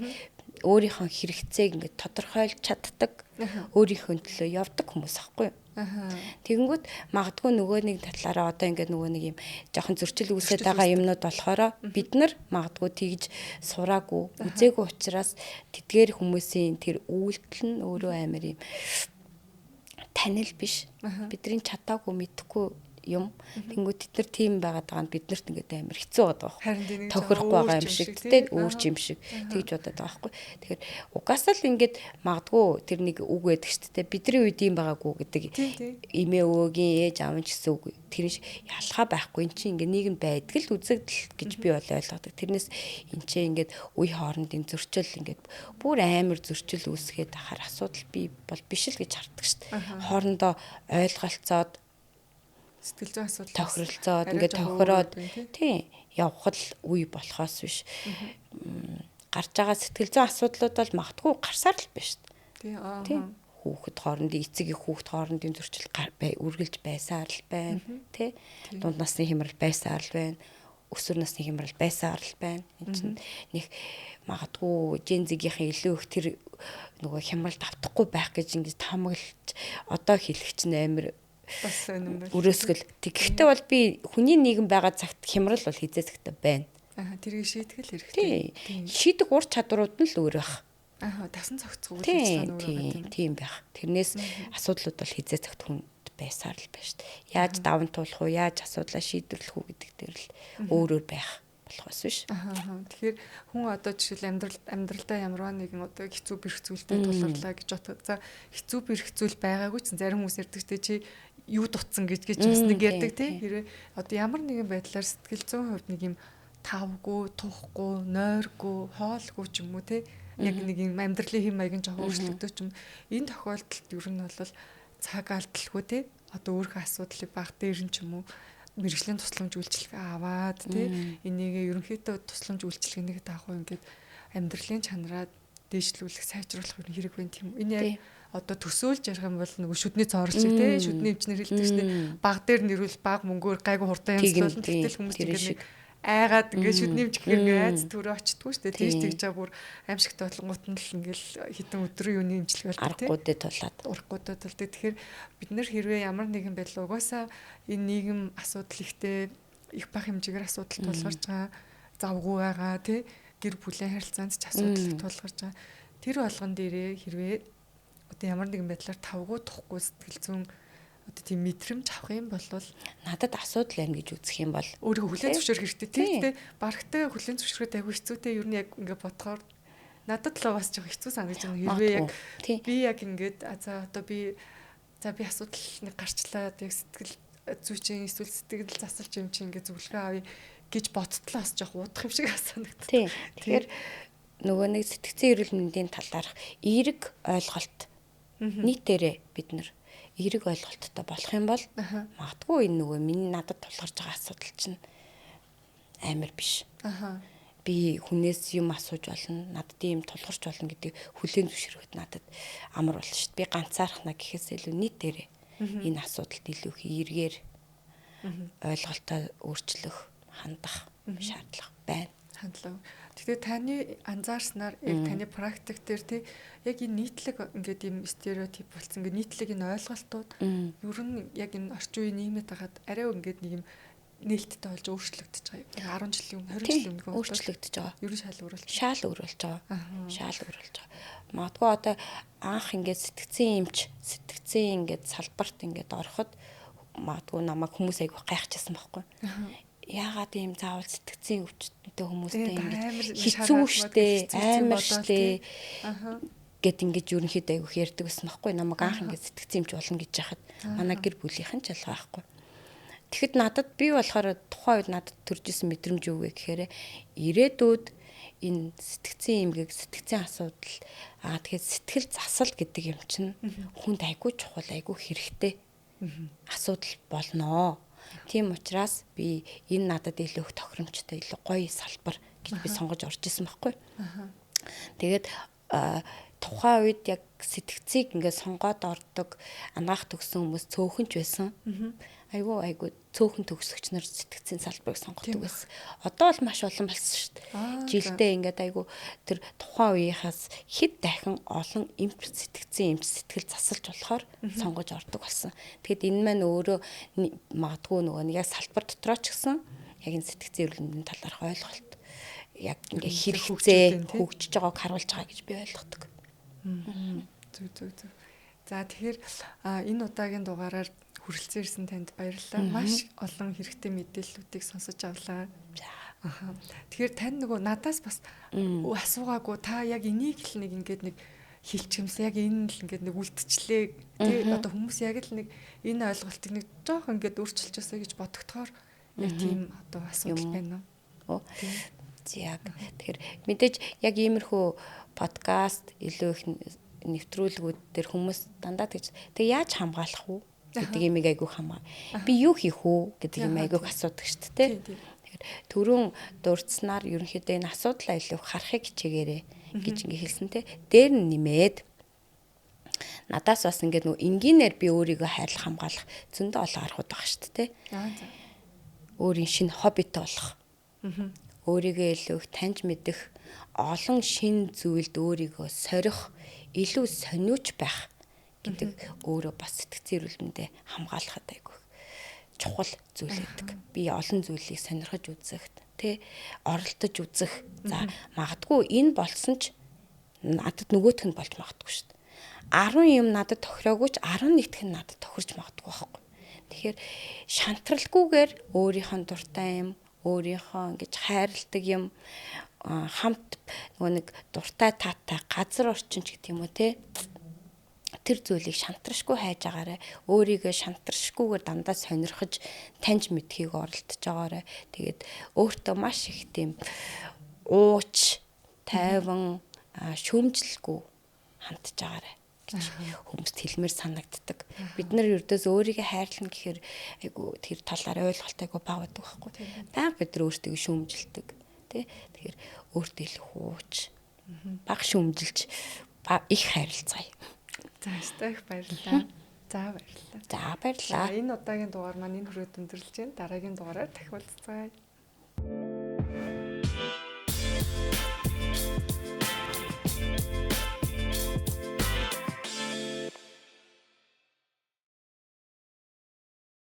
өөрийнхөө хэрэгцээг ингээд тодорхойлж чаддаг, өөрийнхөө төлөө явдаг хүмүүс аахгүй юу? Тэгэнгүүт магадгүй нөгөө нэг талаараа одоо ингээд нөгөө нэг юм жоохон зөрчил үүсээд байгаа юмнууд болохоор бид нар магадгүй тэгж сураагүй, үзээгүй учраас тэдгээр хүмүүсийн тэр үйлдэл нь өөрөө амар юм танил биш. Бидний чадаагүй мэдхгүй юм. Тэнгүүд тэд нар тийм байгаад байгаа нь биднэрт ингээд амар хэцүү байгаа байхгүй. Тохирох байгаа юм шиг тийм өөрч юм шиг тэгж бодоод байгаа байхгүй. Тэгэхээр угаасаа л ингээд магадгүй тэр нэг үг байдаг шүү дээ. Бидний үед юм байгаагүй гэдэг эмээ өвөөгийн ээж аав ч гэсэн үг. Тэр ялгаа байхгүй. Энд чинь ингээд нийгэм байдаг л үзэгдэл гэж би бол ойлгодог. Тэрнээс энэ чинь ингээд үе хоорондын зөрчил ингээд бүр амар зөрчил үүсгээд ахаар асуудал би бол биш л гэж хардаг шүү дээ. Хоорондоо ойлголцоод Сэтгэл зүйн асуудал тохиролцоод ингээд тохироод тий явах л үе болохоос биш. Гарч байгаа сэтгэл зүйн асуудлууд бол магадгүй гарсаар л биш шүү дээ. Тий. Хүүхэд хоорондын эцэг их хүүхэд хоорондын зөрчил үргэлж байсаар л байна. Тий. Дунд насны хямрал байсаар л байна. Өсвөр насны хямрал байсаар л байна. Энд чинь нэг магадгүй Gen Z-ийн илүү их тэр нөгөө хямралд автахгүй байх гэж ингэж тамаглаж одоо хэлэх чинь амар бас үнэн байна. Өрөөсгөл. Тэгэхдээ бол би хүний нийгэм байгаа цагт хямрал бол хизээсэгтэй байна. Тэрийг шийтгэл хэрэгтэй. Шийдэх ур чадварууд нь л өөр байх. Тасан цогцгоо үйлчлэн өөрөө тийм байх. Тэрнээс асуудлууд бол хизээ цагт хүнд байсаар л байна шүү дээ. Яаж даван туулах уу, яаж асуудлаа шийдвэрлэх үү гэдэг дээр л өөрөөр байх болохоос биш. Тэгэхээр хүн одоо жишээл амьдралдаа ямарваа нэгэн одоо хэцүү бэрхцүүлтэй тулгарлаа гэж бодоход за хэцүү бэрхцүүл байгаагүй ч зарим хүмүүс ярьдаг чи юу дутсан гэж бас нэг ярьдаг тий. Хэрвээ одоо ямар нэгэн байдлаар сэтгэл зүйн хувьд нэг юм тавгүй, тухгүй, нойргүй, хоолгүй ч юм уу тий. Яг нэг юм амьдралын хэм маягийн жоо өөрчлөгдөж ч юм. Энэ тохиолдолд ер нь бол цаг алдалгүй тий. Одоо өөрийнхөө асуудлыг баг дээр нь ч юм уу мэргэжлийн тусламж үйлчилгээ аваад тий. Энийгээ ерөнхийдөө тусламж үйлчилгээнийг даахуу ингээд амьдралын чанараа дээшлүүлэх, сайжруулах хэрэг байна тийм үү. Энэ яг одоо төсөөлж ярих юм бол нөгөө шүдний цоорч тий. Шүдний эмчнэр хэлдэг чинь баг дээр нэрвэл баг мөнгөөр гайгүй хурдан юмслуулна. Гэтэл хүмүүс ингээд нэг айгаад ингээд шүдний эмч гэхээр ингээд айц төрөө очтгүй шүү дээ. Тийш тэгж чаа бүр аимшигтай бодлонгууд нь л ингээд хитэн өдрийн юуны эмчилгээ болдог тий. Урахгүй тулдаг. Тэгэхээр бид нэр хэрвээ ямар нэгэн байдлаа угаасаа энэ нийгэм асуудал ихтэй их бах хэмжээгээр асуудал тулгарч байгаа завгүй байгаа тий. Гэр бүлийн харилцаанд ч асуудал тулгарч байгаа. Тэр болгон дээрээ хэрвээ одоо ямар нэгэн байдлаар тавгүй тухгүй сэтгэл зүйн одоо тийм мэдрэмж авах юм бол надад асуудал байна гэж үзэх юм бол өөрийгөө хүлээн зөвшөөрөх хэрэгтэй тийм үү барагтай хүлээн зөвшөөрөхөд айгүй хэцүүтэй ер нь яг ингээд бодохоор надад л бас жоох хэцүү санагдаж байна хэрвээ яг би яг ингээд за одоо би асуудал нэг гарчлаа яг сэтгэл зүйчийн эсвэл сэтгэл засалч юм чи ингээд зөвлөгөө авъя гэж бодтлоо бас жоох удах юм шиг санагдав. Тэгэхээр нөгөө нэг сэтгцэн эрүүл мэндийн талаарх эерэг ойлголт нийтээрээ бид нар эерэг ойлголттой болох юм бол магадгүй энэ нөгөө миний надад тулгарч байгаа асуудал чинь амар биш. Би хүнээс юм асууж болно, надад ийм тулгарч болно гэдэг хүлээн зөвшөөрөхөд надад амар болно шүү дээ. Би ганцаархна гэхээс илүү нийтээрээ энэ асуудалд илүү их эергээр ойлголтоо өөрчлөх, хандах шаардлага байна. Хандлага. Тэгэхээр таны анзаарснаар яг таны практик дээр тий яг энэ нийтлэг ингээд юм стереотип болсон ингээд нийтлэг энэ ойлголтууд ер нь яг энэ орчин үеийн нийгэмд хагаад арай ингээд нэг юм нээлттэй болж өөрчлөгдөж байгаа. 10 жилийн өмнө 20 жилийн өмнө өөрчлөгдөж байгаа. Ер нь шал өөрөлж байгаа. Магадгүй одоо анх ингээд сэтгцэн ингээд салбарт ингээд ороход магадгүй намайг хүмүүс айгүй гайхчихсан байхгүй. Яагаад ийм заавал сэтгцэн өвчтөнтэй хүмүүстэй ингэж хэцүү штэ амар штэ гэт ингэж ерөнхийдөө айгүйх ярьдаг байсан байхгүй намайг анх ингэж сэтгцэн юмч болно гэж яхад манай гэр бүлийнхэн ч ялгаа байхгүй. Тэгэхэд надад би болохоор тухайн үед надад төрж исэн мэдрэмж юу вэ гэхээр ирээдүйд энэ сэтгцэн эмгэг сэтгцэн асуудал тэгэхээр сэтгэл засал гэдэг юм чинь хүнд айгүй чухал айгүй хэрэгтэй асуудал болноо. Тийм учраас би энэ надад илүү их тохиромжтой илүү гоё салбар гэж би сонгож орж исэн байхгүй. Тэгээд тухайн үед яг сэтгцийг ингээд сонгоод ордог анагаах төгсөн хүмүүс цөөхөнч байсан. Айгуу цөөхөн төгсөгч нар сэтгцийн салбарыг сонгодог байсан. Одоо бол маш олон болсон шүү дээ. Жилдээ ингээд айгуу тэр тухайн үеийнхээс хэд дахин олон сэтгцийн эмч сэтгэл засалж болохоор сонгож ордог болсон. Тэгэхэд энэ маань өөрөө магадгүй нөгөө яг салбар дотроо ч гэсэн яг энэ сэтгцийн эрүүл мэндийн талаарх ойлголт яг ингээд хэрэгцээ хөгжиж байгааг харуулж байгаа гэж би ойлгодог. Зүг. За тэгэхээр энэ удаагийн дугаараар хүрэлцэн ирсэн танд баярлалаа. Маш олон хэрэгтэй мэдээллүүдийг сонсож авлаа. Тэгэхээр тань нөгөө надаас бас асуугаагүй та яг энийг л нэг ингээд нэг хилчгэмсэн яг энэ л ингээд нэг үлдчихлээ. Тэ одоо хүмүүс яг л нэг энэ ойлголтыг нэг жоох ингээд өөрчилж өсөө гэж бодогдохоор яг тийм одоо асуудал байна уу? Яг тэгэхээр мэдээж яг иймэрхүү подкаст илүү их нэвтрүүлгүүд дээр хүмүүс дандаа тэгж тэг яаж хамгаалах вэ гэдэг имийг айгүй хамаа. Би юу хийх үү гэдэг юм айгүй асуудаг шүү дээ. Тэгэхээр түрүүн дурдсанаар ерөнхийдөө энэ асуудал аюулгүй харахыг хичээгээрэй гэж ингээ хэлсэн те. Дээр нь нэмээд надаас бас ингээд нөгөө энгийнээр би өөрийгөө хайрлах хамгаалах зөндөө олон аргууд байгаа шүү дээ. Өөрийн шинэ хоббитой болох. Өөрийгөө илүү их таньж мэдэх, олон шинэ зүйлд өөрийгөө сорих, илүү сониуч байх гэдэг өөрөө бас сэтгцэн эрүүл мэндэд хамгаалахад айгүй чухал зүйл гэдэг. Би олон зүйлийг сонирхож үзэх, тэ оролдож үзэх. За магадгүй энэ болсон ч надад нөгөөх нь болж магадгүй шүү дээ. 10 юм надад тохироогүй ч 11-т нь надад тохирч магадгүй байхгүй. Тэгэхээр шантралгүйгээр өөрийнхөө дуртай юм, өөрийнхөө ингэж хайрладаг юм хамт нөгөө нэг дуртай таатай газар орчин ч гэдэг юм уу те. Тэр зүйлийг шантрашгүй хайж агаарай. Өөрийгөө шантрашгүйгээр дандаа сонирхож таньж мэдхийг оролдож агаарай. Тэгээд өөртөө маш их тийм ууч, тайван, шүүмжлэлгүй хандж агаарай гэж хүмүүст хэлмээр санагддаг. Бид нар ердөөс өөрийгөө хайрлана гэхээр айгу тэр талаар ойлголт айгу бага байдаг байхгүй. Баян бид нар өөртөө шүүмжилдэг тий. Тэгэхээр өөртөө илүү хууч, бага шүүмжилж их хайрлцгаая. За их баярлалаа. За баярлалаа. За баярлалаа. Энэ удаагийн дугаар маань энэ хүрээд өндөрлж байна. Дараагийн дугаараар дахин уулзцгаая.